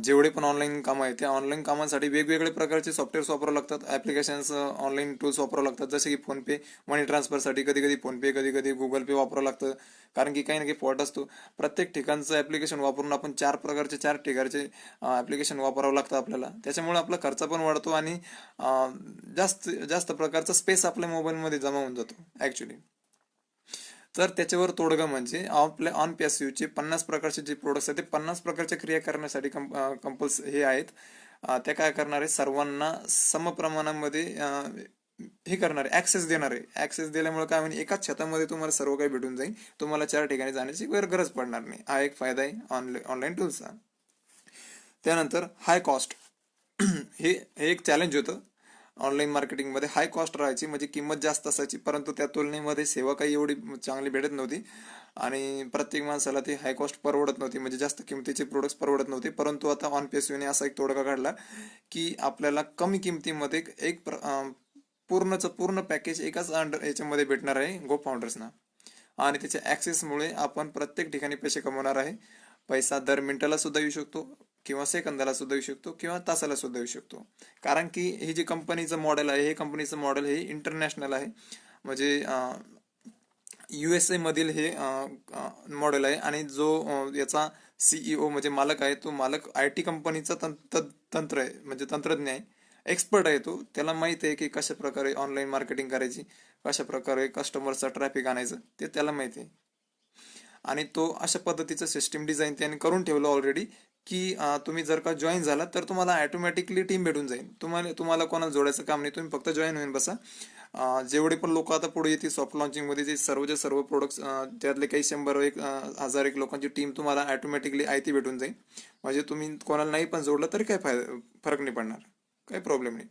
जेवढे पण ऑनलाईन कामं आहेत त्या ऑनलाईन कामांसाठी वेगवेगळे प्रकारचे सॉफ्टवेअर्स वापरावं लागतात, ॲप्लिकेशन्स, ऑनलाईन टूल्स वापरावं लागतात. जसे की फोनपे, मनी ट्रान्सफरसाठी कधी कधी फोनपे, कधी कधी गुगल पे वापरावं लागतं, कारण की काही ना काही फॉल्ट असतो. प्रत्येक ठिकाणचं ॲप्लिकेशन वापरून आपण 4 ठिकाणचे ॲप्लिकेशन वापरावं लागतं आपल्याला. त्याच्यामुळे आपला खर्च पण वाढतो आणि जास्त जास्त प्रकारचा स्पेस आपल्या मोबाईलमध्ये जमा होऊन जातो ॲक्च्युली. तर त्याच्यावर तोडगा म्हणजे आपल्या ऑन पॅसिव्हचे 50 प्रकारचे जे प्रोडक्ट्स आहेत ते 50 प्रकारच्या क्रिया करण्यासाठी कंपल्स हे आहेत. त्या काय करणार आहे, सर्वांना समप्रमाणामध्ये हे करणारे, ऍक्सेस देणारे. ऍक्सेस दिल्यामुळे काय म्हणजे एकाच छतामध्ये तुम्हाला सर्व काही भेटून जाईल, तुम्हाला 4 ठिकाणी जाण्याची गरज पडणार नाही. हा एक फायदा आहे ऑनलाईन टूल्सचा. त्यानंतर हाय कॉस्ट. हे एक चॅलेंज होतं ऑनलाईन मार्केटिंगमध्ये. हाय कॉस्ट राहायची म्हणजे किंमत जास्त असायची, परंतु त्या तुलनेमध्ये सेवा काही एवढी चांगली भेटत नव्हती. आणि प्रत्येक माणसाला ती हाय कॉस्ट परवडत नव्हती, म्हणजे जास्त किमतीचे प्रोडक्ट्स परवडत नव्हते. परंतु आता ऑन पेसिव्हने असा एक तोडगा काढला की आपल्याला कमी किमतीमध्ये पूर्णचं पूर्ण पॅकेज एकाच याच्यामध्ये भेटणार आहे गो फाउंडर्सना. आणि त्याच्या ॲक्सेसमुळे आपण प्रत्येक ठिकाणी पैसे कमवणार आहे. पैसा दर मिनिटाला सुद्धा येऊ शकतो, किंवा सेकंदाला सुद्धा येऊ शकतो, किंवा तासाला सुद्धा येऊ शकतो. कारण की हे जे कंपनीचं मॉडेल आहे, हे कंपनीचं मॉडेल हे इंटरनॅशनल आहे. म्हणजे USA मधील हे मॉडेल आहे. आणि जो याचा CEO म्हणजे मालक आहे, तो मालक IT कंपनीचा तंत्र आहे, म्हणजे तंत्रज्ञ आहे, एक्सपर्ट आहे. तो त्याला माहित आहे की कशा प्रकारे ऑनलाईन मार्केटिंग करायची, कशा प्रकारे कस्टमरचा ट्रॅफिक आणायचं, ते त्याला माहिती आहे. आणि तो अशा पद्धतीचं सिस्टीम डिझाईन त्याने करून ठेवलं ऑलरेडी की तुम्ही जर का जॉईन झाला तर तुम्हाला ऑटोमॅटिकली टीम भेटून जाईल. तुम्हाला कोणाला जोडायचं काम नाही, तुम्ही फक्त जॉईन होऊन बसा. जेवढे पण लोक आता पुढे येतील सॉफ्ट लॉन्चिंगमध्ये, जे सर्वचे सर्व प्रोडक्ट्स, त्यातले काही 100-1000 लोकांची टीम तुम्हाला ऑटोमॅटिकली आयती भेटून जाईल. म्हणजे तुम्ही कोणाला नाही पण जोडलं तरी काय फरक नाही पडणार, काही प्रॉब्लेम नाही.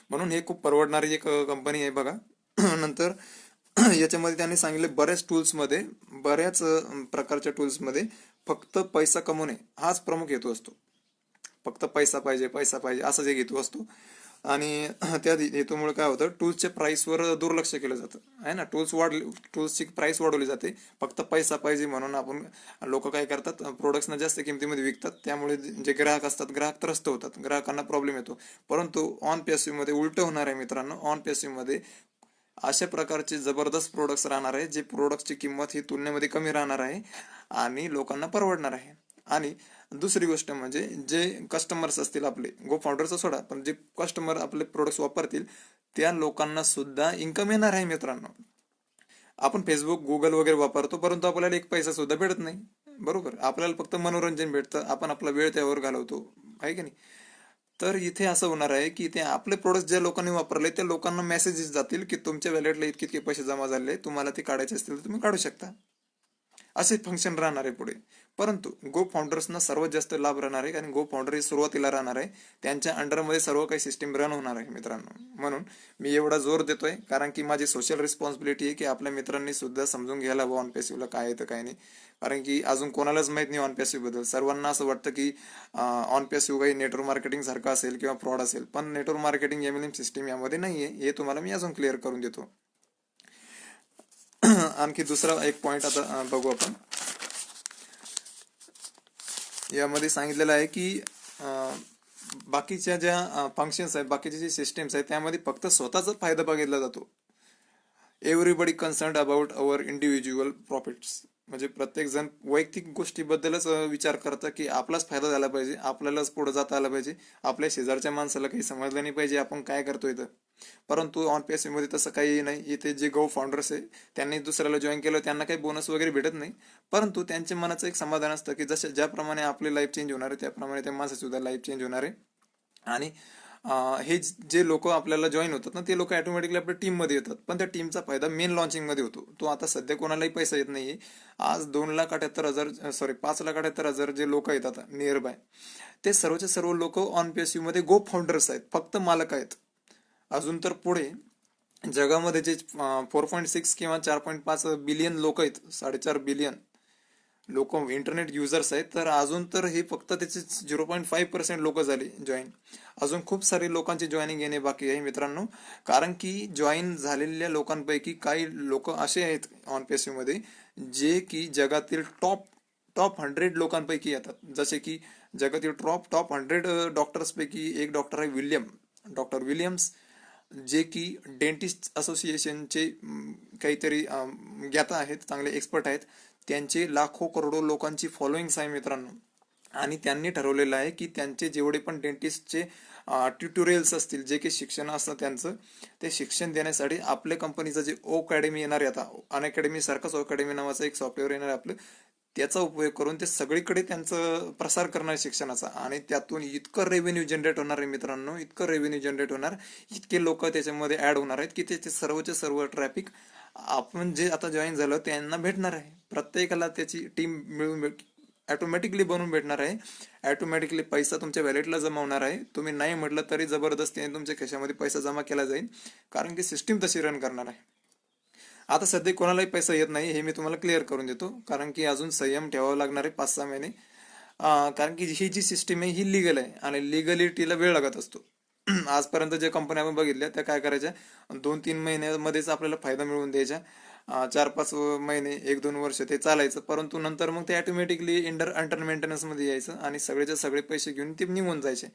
म्हणून हे खूप परवडणारी एक कंपनी आहे बघा. नंतर याच्यामध्ये त्यांनी सांगितले बऱ्याच प्रकारच्या टूल्समध्ये फक्त पैसा कमवणे हाच प्रमुख हेतू असतो. फक्त पैसा पाहिजे पैसा पाहिजे असा जे हेतू असतो. आणि त्या हेतूमुळे काय होतं, टूल्सच्या प्राइसवर दुर्लक्ष केलं जातं आहे ना. टूल्सची प्राइस वाढवली जाते फक्त पैसा पाहिजे म्हणून. लोक काय करतात, प्रोडक्ट्सना जास्त किमतीमध्ये विकतात. त्यामुळे जे ग्राहक असतात, ग्राहक त्रस्त होतात, ग्राहकांना प्रॉब्लेम येतो. परंतु ऑन पॅसिव्हमध्ये उलटं होणार आहे मित्रांनो. ऑन पॅसिव्हमध्ये अशा प्रकारचे जबरदस्त प्रोडक्ट्स राहणार आहे, जे प्रोडक्टची किंमत ही तुलनेमध्ये कमी राहणार आहे आणि लोकांना परवडणार आहे. आणि दुसरी गोष्ट म्हणजे जे कस्टमर्स असतील आपले, गो फाउंडरचा सोडा, पण जे कस्टमर आपले प्रोडक्ट्स वापरतील त्या लोकांना सुद्धा इन्कम येणार आहे मित्रांनो. आपण फेसबुक, गुगल वगैरे वापरतो, परंतु आपल्याला एक पैसा सुद्धा भेटत नाही, बरोबर. आपल्याला फक्त मनोरंजन भेटतं, आपण आपला वेळ त्यावर घालवतो, आहे की नाही. तर इथे असं होणार आहे की इथे आपले प्रोडक्ट ज्या लोकांनी वापरले त्या लोकांना मेसेजेस जातील की तुमच्या वॅलेटला इतके इतके पैसे जमा झाले, तुम्हाला ते काढायचे असतील तर तुम्ही काढू शकता. असे फंक्शन राहणार आहे पुढे. परंतु गो फाउंडर्सना सर्वात जास्त लाभ राहणार आहे, कारण गो फाउंडर हे सुरुवातीला राहणार आहे, त्यांच्या अंडरमध्ये सर्व काही सिस्टीम रन होणार आहे मित्रांनो. म्हणून मी एवढा जोर देतोय, कारण की माझी सोशल रिस्पॉन्सिबिलिटी आहे की आपल्या मित्रांनी सुद्धा समजून घ्यायला हवं ऑन पॅसिव्हला काय आहे तर काय नाही. कारण की अजून कोणालाच माहित नाही ऑन पॅसिव्ह बद्दल. सर्वांना असं वाटतं की ऑन पॅसिव्ह काही नेटवर्क मार्केटिंग सारखं असेल किंवा फ्रॉड असेल, पण नेटवर्क मार्केटिंग MLM सिस्टीम यामध्ये नाहीये, हे तुम्हाला मी अजून क्लिअर करून देतो. आणखी दुसरा एक पॉइंट आता बघू आपण. यामध्ये सांगितलेलं आहे की बाकीच्या ज्या फंक्शन्स आहेत, बाकीचे जे सिस्टीम्स आहेत, त्यामध्ये फक्त स्वतःचा फायदा बघितला जातो. Everybody concerned about our individual profits. म्हणजे प्रत्येक जण वैयक्तिक गोष्टीबद्दलच विचार करतं की आपलाच फायदा झाला पाहिजे, आपल्यालाच पुढे जाता आला पाहिजे, आपल्या शेजारच्या माणसाला काही समजलं नाही पाहिजे आपण काय करतोय तर. परंतु ऑन मध्ये तसं काही नाही. इथे जे गो फाउंडर्स आहे त्यांनी दुसऱ्याला जॉईन केलं, त्यांना काही बोनस वगैरे भेटत नाही, परंतु त्यांच्या मनाचं एक समाधान असतं की ज्याप्रमाणे आपली लाईफ चेंज होणार आहे त्याप्रमाणे त्या माणसाची सुद्धा लाईफ चेंज होणार आहे. आणि हे जे लोक आपल्याला जॉईन होतात ना, ते लोक ऑटोमॅटिकली आपल्या टीममध्ये येतात, पण त्या टीमचा फायदा मेन लॉन्चिंगमध्ये होतो. तो आता सध्या कोणालाही पैसा येत नाहीये. आज 5,78,000 जे लोक येतात नियर बाय, ते सर्वचे सर्व लोक ऑन मध्ये गो फाउंडर्स आहेत, फक्त मालक आहेत. अजून तर पुढे जगामध्ये जे 4.6 किंवा 4.5 बिलियन लोक आहेत, 4.5 बिलियन लोक इंटरनेट युजर्स आहेत, तर अजून तर हे फक्त त्याचे 0.5% लोक झाले जॉईन. अजून खूप सारे लोकांची जॉईनिंग येणे बाकी आहे मित्रांनो. कारण की जॉईन झालेल्या लोकांपैकी काही लोक असे आहेत ऑन मध्ये जे की जगातील टॉप 100 लोकांपैकी येतात. जसे की जगातील टॉप 100 डॉक्टर्स पैकी एक डॉक्टर आहे डॉक्टर विलियम्स, जे की डेंटिस्ट असोसिएशनचे काहीतरी ज्ञाता आहेत, चांगले एक्सपर्ट आहेत. त्यांचे लाखो करोडो लोकांची फॉलोईंग्स आहे मित्रांनो. आणि त्यांनी ठरवलेलं आहे की त्यांचे जेवढे पण डेंटिस्टचे ट्युटोरियल्स असतील, जे काही शिक्षण असतं त्यांचं, ते शिक्षण देण्यासाठी आपल्या कंपनीचं जे अकॅडमी येणार आहे, आता अनअकॅडमी सारखंच अकॅडमी नावाचं एक सॉफ्टवेअर येणार आहे आपलं, त्याचा उपयोग करून ते सगळीकडे त्यांचं प्रसार करणार शिक्षणाचा. आणि त्यातून इतकं रेव्हेन्यू जनरेट होणार आहे मित्रांनो, इतकं रेव्हेन्यू जनरेट होणार, इतके लोक त्याच्यामध्ये ऍड होणार आहेत की त्याचे सर्वचे सर्व ट्रॅफिक आपण जे आता जॉईन झालं त्यांना भेटणार आहे. प्रत्येकाला त्याची टीम मिळून ऑटोमॅटिकली बनवून भेटणार आहे. ऑटोमॅटिकली पैसा तुमच्या वॅलेटला जमा होणार आहे. तुम्ही नाही म्हटलं तरी जबरदस्तीने तुमच्या खिशामध्ये पैसा जमा केला जाईल, कारण की सिस्टीम तशी रन करणार आहे. आता सध्या कोणालाही पैसा येत नाही हे मी तुम्हाला क्लिअर करून देतो, कारण की अजून संयम ठेवावा लागणार आहे 5-6 महिने. कारण की ही जी सिस्टीम आहे ही लिगल आहे आणि लिगलिटीला वेळ लागत असतो. आजपर्यंत ज्या कंपन्या आपण बघितल्या त्या काय करायच्या, 2-3 महिन्यामध्येच आपल्याला फायदा मिळवून द्यायच्या. 4-5 महिने, 1-2 वर्ष ते चालायचं, परंतु नंतर मग ते ऑटोमॅटिकली अंडर मेंटेनन्स मध्ये यायचं आणि सगळेच्या सगळे पैसे घेऊन ते निघून जायचे.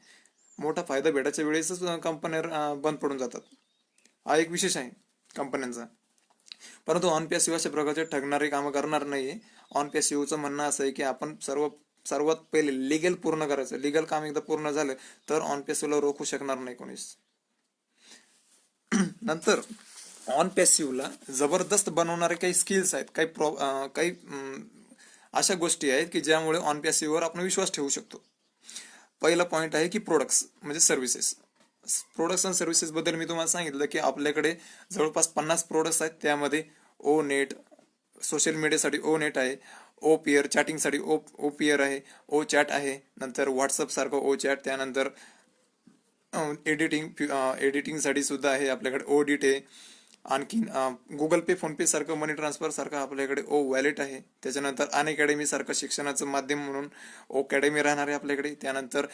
मोठा फायदा भेटायच्या वेळेसच कंपन्या बंद पडून जातात. हा एक विशेष आहे कंपन्यांचा. परंतु ऑन पॅसिव्ह अशा प्रकारचे ठगणारे कामं करणार नाहीये. ऑन पॅसिव्हचं म्हणणं असं आहे की आपण सर्वात पहिले लिगल पूर्ण करायचं. लिगल काम एकदा पूर्ण झालं तर ऑन पॅसिव्हला रोखू शकणार नाही कोणीच. नंतर ऑन पॅसिव्हला जबरदस्त बनवणारे काही स्किल्स आहेत, काही अशा गोष्टी आहेत की ज्यामुळे ऑन पॅसिव्हवर आपण विश्वास ठेवू शकतो. पहिला पॉइंट आहे की प्रोडक्ट्स म्हणजे सर्व्हिसेस. प्रोडक्ट्स आणि सर्व्हिसेस बद्दल मी तुम्हाला सांगितलं की आपल्याकडे जवळपास 50 प्रोडक्ट्स आहेत. त्यामध्ये ओ नेट सोशल मीडियासाठी ओ नेट आहे, ओ पिअर चॅटिंगसाठी ओ पिअर आहे, ओ चॅट आहे, नंतर व्हॉट्सअप सारखं ओ चॅट, त्यानंतर एडिटिंगसाठी सुद्धा आहे आपल्याकडे ओडिट आहे. आणखीन गुगल पे, फोन पे सारखं मनी ट्रान्सफर सारखं आपल्याकडे ओ वॅलेट आहे. त्याच्यानंतर अनअकॅडमी सारखं शिक्षणाचं माध्यम म्हणून ओ अकॅडमी राहणार आहे आपल्याकडे. त्यानंतर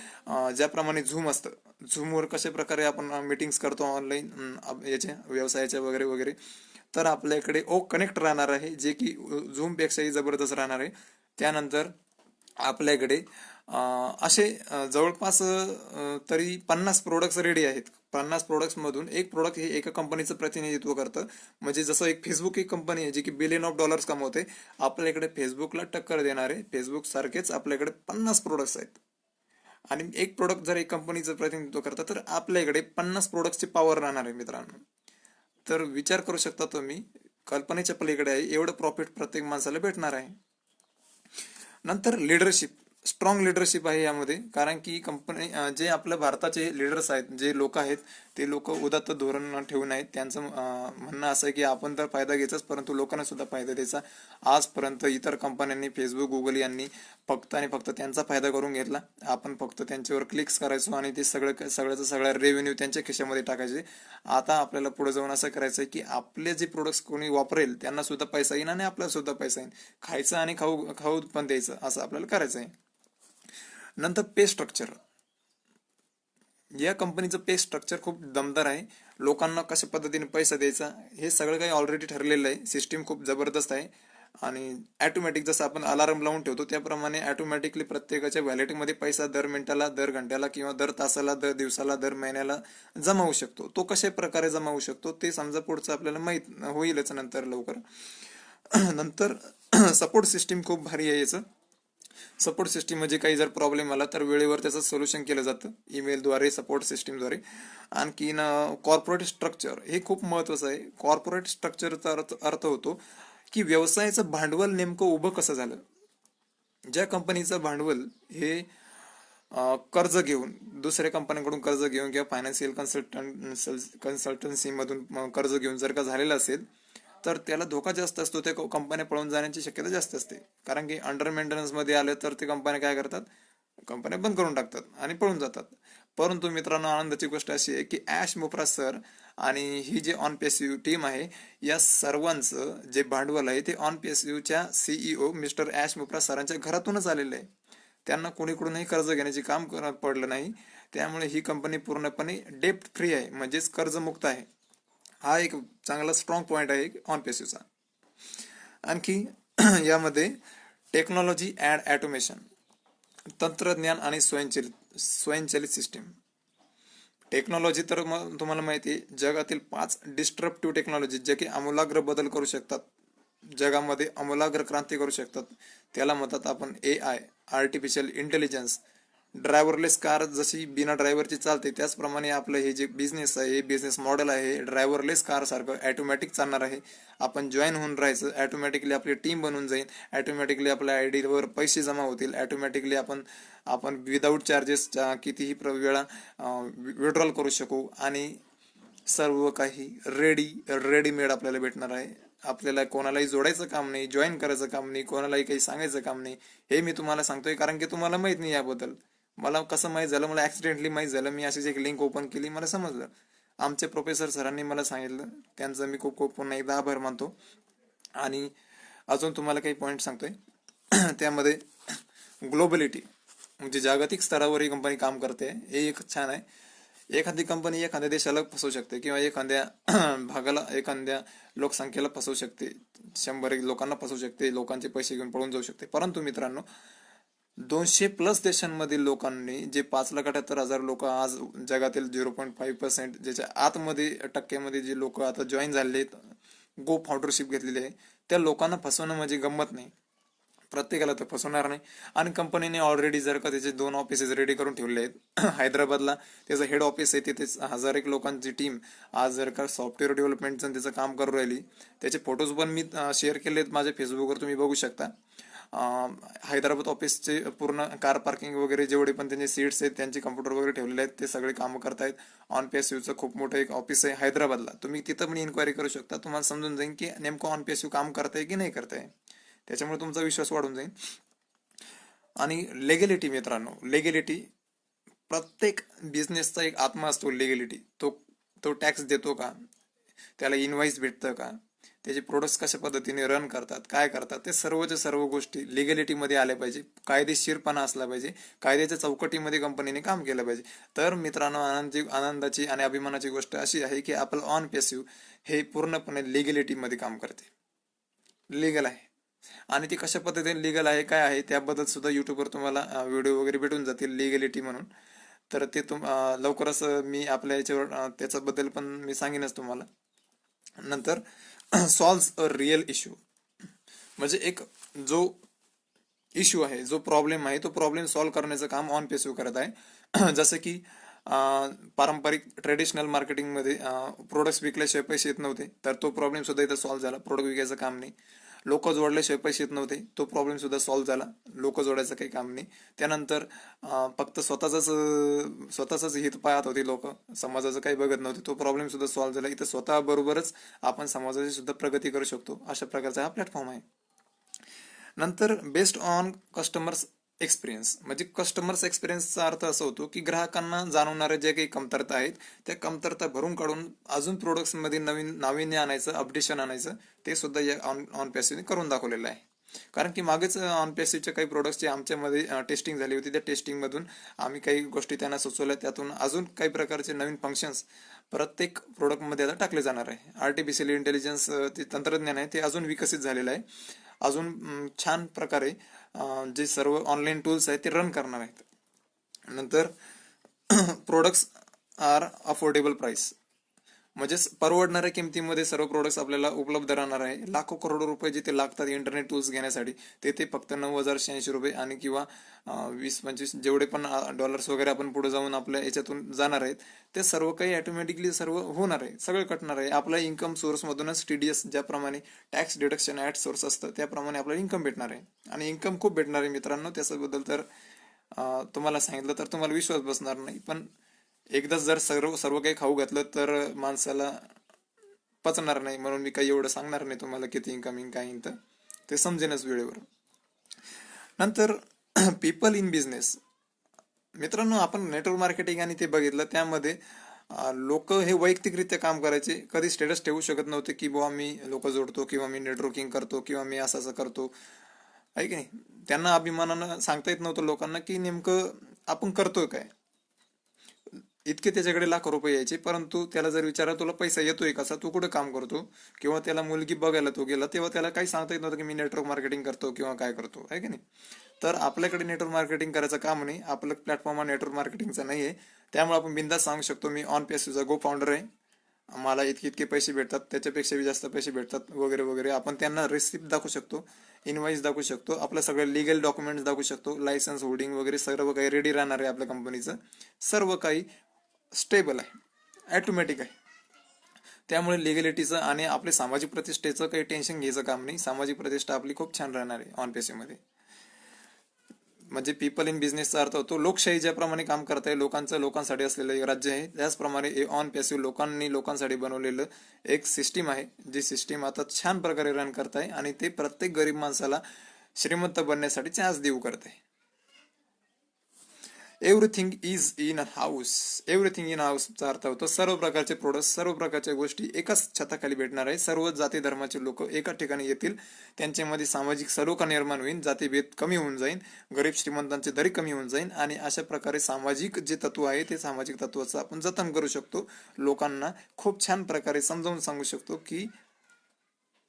ज्याप्रमाणे झूम असतं, झूमवर कशा प्रकारे आपण मीटिंग्स करतो ऑनलाईन याच्या व्यवसायाच्या वगैरे वगैरे, तर आपल्याकडे ओ कनेक्ट राहणार आहे जे की झूमपेक्षाही जबरदस्त राहणार आहे. त्यानंतर आपल्याकडे असे जवळपास तरी 50 प्रोडक्ट्स रेडी आहेत. 50 प्रोडक्ट्स मधून एक प्रोडक्ट हे एका कंपनीचं प्रतिनिधित्व करतं. म्हणजे जसं एक फेसबुक एक कंपनी आहे जी की $1 बिलियन कमवते, आपल्याकडे फेसबुकला टक्कर देणारे फेसबुक सारखेच आपल्याकडे 50 प्रोडक्ट्स आहेत. आणि एक प्रोडक्ट जर एक कंपनीचं प्रतिनिधित्व करतं तर आपल्याकडे 50 प्रोडक्टची पॉवर राहणार आहे मित्रांनो. तर विचार करू शकता तुम्ही, कल्पनेच्या पलीकडे आहे एवढं प्रॉफिट प्रत्येक माणसाला भेटणार आहे. नंतर लिडरशिप, स्ट्रॉंग लिडरशिप आहे यामध्ये. कारण की कंपनी जे आपल्या भारताचे लिडर्स आहेत, जे लोक आहेत, ते लोक उदात्त धोरण ठेवून आहेत. त्यांचं म्हणणं असं आहे की आपण तर फायदा घ्यायचाच परंतु लोकांना सुद्धा फायदा द्यायचा. आजपर्यंत इतर कंपन्यांनी, फेसबुक, गुगल यांनी फक्त आणि फक्त त्यांचा फायदा करून घेतला. आपण फक्त त्यांच्यावर क्लिक्स करायचो आणि ते सगळ्याचा रेव्हेन्यू त्यांच्या खिशामध्ये टाकायचे. आता आपल्याला पुढे जाऊन असं करायचं आहे की आपले जे प्रोडक्ट्स कोणी वापरेल त्यांना सुद्धा पैसा येईल आणि आपल्याला सुद्धा पैसा येईल. खायचं आणि खाऊ पण द्यायचं, असं आपल्याला करायचं आहे. नंतर पे स्ट्रक्चर. या कंपनीचं पे स्ट्रक्चर खूप दमदार आहे. लोकांना कशा पद्धतीने पैसा द्यायचा हे सगळं काही ऑलरेडी ठरलेलं आहे. सिस्टीम खूप जबरदस्त आहे आणि ऑटोमॅटिक जसं आपण अलार्म लावून ठेवतो त्याप्रमाणे ऑटोमॅटिकली प्रत्येकाच्या व्हॅलेटमध्ये पैसा दर मिनिटाला, दर घंट्याला किंवा दर तासाला, दर दिवसाला, दर महिन्याला जमा होऊ शकतो. तो कशा प्रकारे जमा होऊ शकतो ते समजा पुढचं आपल्याला माहित होईलच नंतर लवकर. नंतर सपोर्ट सिस्टीम खूप भारी आहे याचं. सपोर्ट सिस्टीम म्हणजे काही जर प्रॉब्लेम आला तर वेळेवर त्याचं सोल्युशन केलं जातं ईमेलद्वारे, सपोर्ट सिस्टीमद्वारे. आणखीन कॉर्पोरेट स्ट्रक्चर हे खूप महत्वाचं आहे. कॉर्पोरेट स्ट्रक्चरचा अर्थ होतो की व्यवसायाचं भांडवल नेमकं उभं कसं झालं. ज्या कंपनीचं भांडवल हे कर्ज घेऊन, दुसऱ्या कंपन्यांकडून कर्ज घेऊन किंवा फायनान्शियल कन्सल्टन्सी मधून कर्ज घेऊन जर का झालेलं असेल तर त्याला धोका जास्त असतो. त्या कंपन्या पळून जाण्याची शक्यता जास्त असते. कारण की अंडर मेंटेनन्स मध्ये आले तर ते कंपन्या काय करतात, कंपन्या बंद करून टाकतात आणि पळून जातात. परंतु मित्रांनो, आनंदाची गोष्ट अशी आहे की ॲश मोफ्रा सर आणि ही जे ऑन पॅसिव्ह टीम आहे या सर्वांचं जे भांडवल आहे ते ऑन पॅसिव्हच्या सीईओ मिस्टर ॲश मोफ्रा सरांच्या घरातूनच आलेलं आहे. त्यांना कोणीकडूनही कर्ज घेण्याचे काम पडलं नाही. त्यामुळे ही कंपनी पूर्णपणे डेप्ट फ्री आहे, म्हणजेच कर्जमुक्त आहे. हा एक चांगला स्ट्रॉंग पॉइंट आहे ऑन पॅसिव्हचा. आणखी यामध्ये टेक्नॉलॉजी अँड ऑटोमेशन, तंत्रज्ञान आणि स्वयंचलित सिस्टीम. टेक्नॉलॉजी तर तुम्हाला माहिती आहे, जगातील 5 डिस्ट्रप्टिव्ह टेक्नॉलॉजी जे की आमूलाग्र बदल करू शकतात, जगामध्ये आमूलाग्र क्रांती करू शकतात, त्याला म्हणतात आपण AI, artificial intelligence. Driverless car जशी बिना ड्रायव्हरची चालते त्याचप्रमाणे आपलं हे जे बिझनेस आहे, बिझनेस मॉडेल आहे, ड्रायव्हरलेस कार सारखं ऑटोमॅटिक चालणार आहे. आपण जॉईन होऊन राहायचं, ऑटोमॅटिकली आपली टीम बनून जाईल, ऑटोमॅटिकली आपल्या आयडीवर पैसे जमा होतील, ऑटोमॅटिकली आपण विदाऊट चार्जेस कितीही वेळा विड्रॉल करू शकू आणि सर्व काही रेडीमेड आपल्याला भेटणार आहे. आपल्याला कोणालाही जोडायचं काम नाही, जॉईन करायचं काम नाही, कोणालाही काही सांगायचं काम नाही. हे मी तुम्हाला सांगतोय कारण की तुम्हाला माहित नाही याबद्दल. मला कसं माहित झालं, मला ऍक्सिडेंटली माहित झालं. मी अशीच एक लिंक ओपन केली, मला समजलं. आमचे प्रोफेसर सरांनी मला सांगितलं, त्यांचं मी खूप खूप पुन्हा एकदा आभार मानतो. आणि अजून तुम्हाला काही पॉईंट सांगतोय. त्यामध्ये ग्लोबलिटी म्हणजे जागतिक स्तरावर ही कंपनी काम करते, हे एक छान आहे. एखादी कंपनी एखाद्या देशाला फसवू शकते किंवा एखाद्या भागाला, एखाद्या लोकसंख्येला फसवू शकते, 100 लोकांना फसवू शकते, लोकांचे पैसे घेऊन पळून जाऊ शकते. परंतु मित्रांनो, 200+ देशांमधील लोकांनी, जे 5,78,000 लोक आज जगातील 0.5% ज्याच्या आतमध्ये टक्क्यामध्ये जे लोक आता जॉईन झालेले आहेत, गो फाउंडरशिप घेतलेली आहे, त्या लोकांना फसवणं म्हणजे गंमत नाही. प्रत्येकाला तर फसवणार नाही. आणि कंपनीने ऑलरेडी जर का त्याचे 2 ऑफिसेस रेडी करून ठेवले आहेत. हैदराबादला त्याचं हेड ऑफिस आहे, तिथे 1,000 लोकांची टीम आज जर का सॉफ्टवेअर डेव्हलपमेंटचं त्याचं काम करू राहिली. त्याचे फोटोज पण मी शेअर केले आहेत माझ्या फेसबुकवर, तुम्ही बघू शकता. हैदराबाद ऑफिसचे पूर्ण कार पार्किंग वगैरे जेवढे पण त्यांचे सीट्स आहेत, त्यांचे कम्प्युटर वगैरे ठेवलेले आहेत, ते सगळे कामं करतायत. ऑन पीएसयूचं खूप मोठं एक ऑफिस आहे हैदराबादला, तुम्ही तिथं पण इन्क्वायरी करू शकता. तुम्हाला समजून जाईल की नेमकं ऑन पीएसयू काम करताय की नाही करताय, त्याच्यामुळे तुमचा विश्वास वाढून जाईल. आणि लेगॅलिटी मित्रांनो, लेगॅलिटी प्रत्येक बिझनेसचा एक आत्मा असतो. लेगॅलिटी, तो टॅक्स देतो का, त्याला इनवाइस भेटतं का, त्याचे प्रोडक्ट्स कशा पद्धतीने रन करतात, काय करतात, ते सर्वच्या सर्व गोष्टी लिगॅलिटीमध्ये आल्या पाहिजे. कायदेशीरपणा असला पाहिजे, कायद्याच्या चौकटीमध्ये कंपनीने काम केलं पाहिजे. तर मित्रांनो, आनंदाची आणि अभिमानाची गोष्ट अशी आहे की आपलं ऑन पॅसिव्ह हे पूर्णपणे लिगॅलिटीमध्ये काम करते, लिगल आहे. आणि ती कशा पद्धतीने लिगल आहे, काय आहे, त्याबद्दल सुद्धा युट्यूबवर तुम्हाला व्हिडिओ वगैरे भेटून जातील लिगॅलिटी म्हणून. तर ते लवकरच मी आपल्या याच्यावर त्याच्याबद्दल पण मी सांगेनच तुम्हाला. नंतर सॉल्व्ह अ रिअल इश्यू, म्हणजे एक जो इश्यू आहे, जो प्रॉब्लेम आहे, तो प्रॉब्लेम सॉल्व्ह करण्याचं काम ऑन पॅसिव्ह करत आहे. जसं की पारंपरिक ट्रेडिशनल मार्केटिंगमध्ये प्रोडक्ट्स विकल्याशिवाय पैसे येत नव्हते, तर तो प्रॉब्लेम सुद्धा इथं सॉल्व्ह झाला. प्रोडक्ट विकायचं काम नाही. लोक जोडल्याशिवाय पैसे येत नव्हते, तो प्रॉब्लेम सुद्धा सॉल्व्ह झाला. लोक जोडायचं काही काम नाही. त्यानंतर फक्त स्वतःच हित पाहत होते लोक, समाजाचं काही बघत नव्हते, तो प्रॉब्लेम सुद्धा सॉल्व्ह झाला. इथं स्वतः बरोबरच आपण समाजाची सुद्धा प्रगती करू शकतो, अशा प्रकारचा हा प्लॅटफॉर्म आहे. नंतर बेस्ड ऑन कस्टमर्स एक्सपिरियन्स, म्हणजे कस्टमर्स एक्सपिरियन्सचा अर्थ असा होतो की ग्राहकांना जाणवणाऱ्या ज्या काही कमतरता आहेत, त्या कमतरता भरून काढून अजून प्रोडक्ट्समध्ये नवीन नाविन्य आणायचं, अपडेशन आणायचं, ते सुद्धा या ऑन पॅसिव्हने करून दाखवलेलं आहे. कारण की मागेच ऑन पॅसिव्हच्या काही प्रोडक्ट्सची आमच्यामध्ये टेस्टिंग झाली होती. त्या टेस्टिंगमधून आम्ही काही गोष्टी त्यांना सुचवल्या, त्यातून अजून काही प्रकारचे नवीन फंक्शन्स प्रत्येक प्रोडक्टमध्ये आता टाकले जाणार आहे. आर्टिफिशियल इंटेलिजन्स ते तंत्रज्ञान आहे, ते अजून विकसित झालेलं आहे. अजून छान प्रकारे जे सर्व ऑनलाईन टूल्स आहेत ते रन करणार आहेत. नंतर प्रोडक्ट्स आर अफोर्डेबल प्राइस, म्हणजे परवडणाऱ्या किमतीमध्ये सर्व प्रोडक्ट्स आपल्याला उपलब्ध राहणार आहे. लाखो करोडो रुपये जिथे लागतात इंटरनेट टूल्स घेण्यासाठी, ते फक्त 9,086 रुपये आणि किंवा 20-25 जेवढे पण डॉलर्स वगैरे आपण पुढे जाऊन आपल्या याच्यातून जाणार आहेत, ते सर्व काही ऑटोमॅटिकली सर्व होणार आहे, सगळं कटणार आहे. आपल्या इन्कम सोर्समधूनच TDS ज्याप्रमाणे टॅक्स डिडक्शन ॲट सोर्स असतं, त्याप्रमाणे आपल्याला इन्कम भेटणार आहे. आणि इन्कम खूप भेटणार आहे मित्रांनो. त्याच्याबद्दल तर तुम्हाला सांगितलं तर तुम्हाला विश्वास बसणार नाही. पण एकदाच जर सर्व काही खाऊ घातलं तर माणसाला पचणार नाही. म्हणून मी काही एवढं सांगणार नाही तुम्हाला किती इन्कमिंग काय तर ते समजेनच वेळेवर. नंतर पीपल इन बिझनेस, मित्रांनो, आपण नेटवर्क मार्केटिंग आणि ते बघितलं, त्यामध्ये लोक हे वैयक्तिकरित्या काम करायचे, कधी स्टेटस ठेवू शकत नव्हते की बुवा मी लोक जोडतो किंवा मी नेटवर्किंग करतो किंवा मी असं करतो, आहे की नाही. त्यांना अभिमानानं सांगता येत नव्हतं लोकांना की नेमकं आपण करतोय काय. इतके त्याच्याकडे लाखो रुपये यायचे, परंतु त्याला जर विचारा तुला पैसा येतोय कसा, तू कुठं काम करतो, किंवा त्याला मुलगी बघायला तो गेला, तेव्हा त्याला काही सांगता येत नव्हतं की मी नेटवर्क मार्केटिंग करतो किंवा काय करतो, आहे की नाही. तर आपल्याकडे नेटवर्क मार्केटिंग करायचं काम नाही, आपलं प्लॅटफॉर्म हा नेटवर्क मार्केटिंगचा नाही आहे. त्यामुळे आपण बिंदास सांगू शकतो मी ऑन पॅसिव्हचा गो फाउंडर आहे, मला इतके पैसे भेटतात, त्याच्यापेक्षा जास्त पैसे भेटतात वगैरे वगैरे. आपण त्यांना रिसिप्ट दाखवू शकतो, इनवाइस दाखवू शकतो, आपलं सगळं लिगल डॉक्युमेंट्स दाखवू शकतो, लायसन्स होल्डिंग वगैरे सर्व काही रेडी राहणार आहे आपल्या कंपनीचं. सर्व काही स्टेबल आहे, ऑटोमॅटिक आहे. त्यामुळे लिगॅलिटीचं आणि आपल्या सामाजिक प्रतिष्ठेचं काही टेन्शन घ्यायचं काम नाही. सामाजिक प्रतिष्ठा आपली खूप छान राहणार आहे ऑन पॅसिव्हमध्ये. म्हणजे पीपल इन बिझनेसचा अर्थ होतो लोकशाही ज्याप्रमाणे काम करत आहे, लोकांसाठी असलेलं एक राज्य आहे, त्याचप्रमाणे हे ऑन पॅसिव्ह लोकांसाठी बनवलेलं एक सिस्टीम आहे, जी सिस्टीम आता छान प्रकारे रन करत आहे आणि ते प्रत्येक गरीब माणसाला श्रीमंत बनण्यासाठी चान्स देऊ करत आहे. Everything is in house. Everything in हाऊसचा अर्थ होतो सर्व प्रकारचे प्रोडक्ट, सर्व प्रकारच्या गोष्टी एकाच छताखाली भेटणार आहे. सर्व जाती धर्माचे लोक एका ठिकाणी येतील, त्यांच्यामध्ये सामाजिक सलोखा निर्माण होईल, जातीभेद कमी होऊन जाईल, गरीब श्रीमंतांचे दरी कमी होऊन जाईल आणि अशा प्रकारे सामाजिक जे तत्व आहे ते सामाजिक तत्वाचं आपण जतन करू शकतो. लोकांना खूप छान प्रकारे समजावून सांगू शकतो की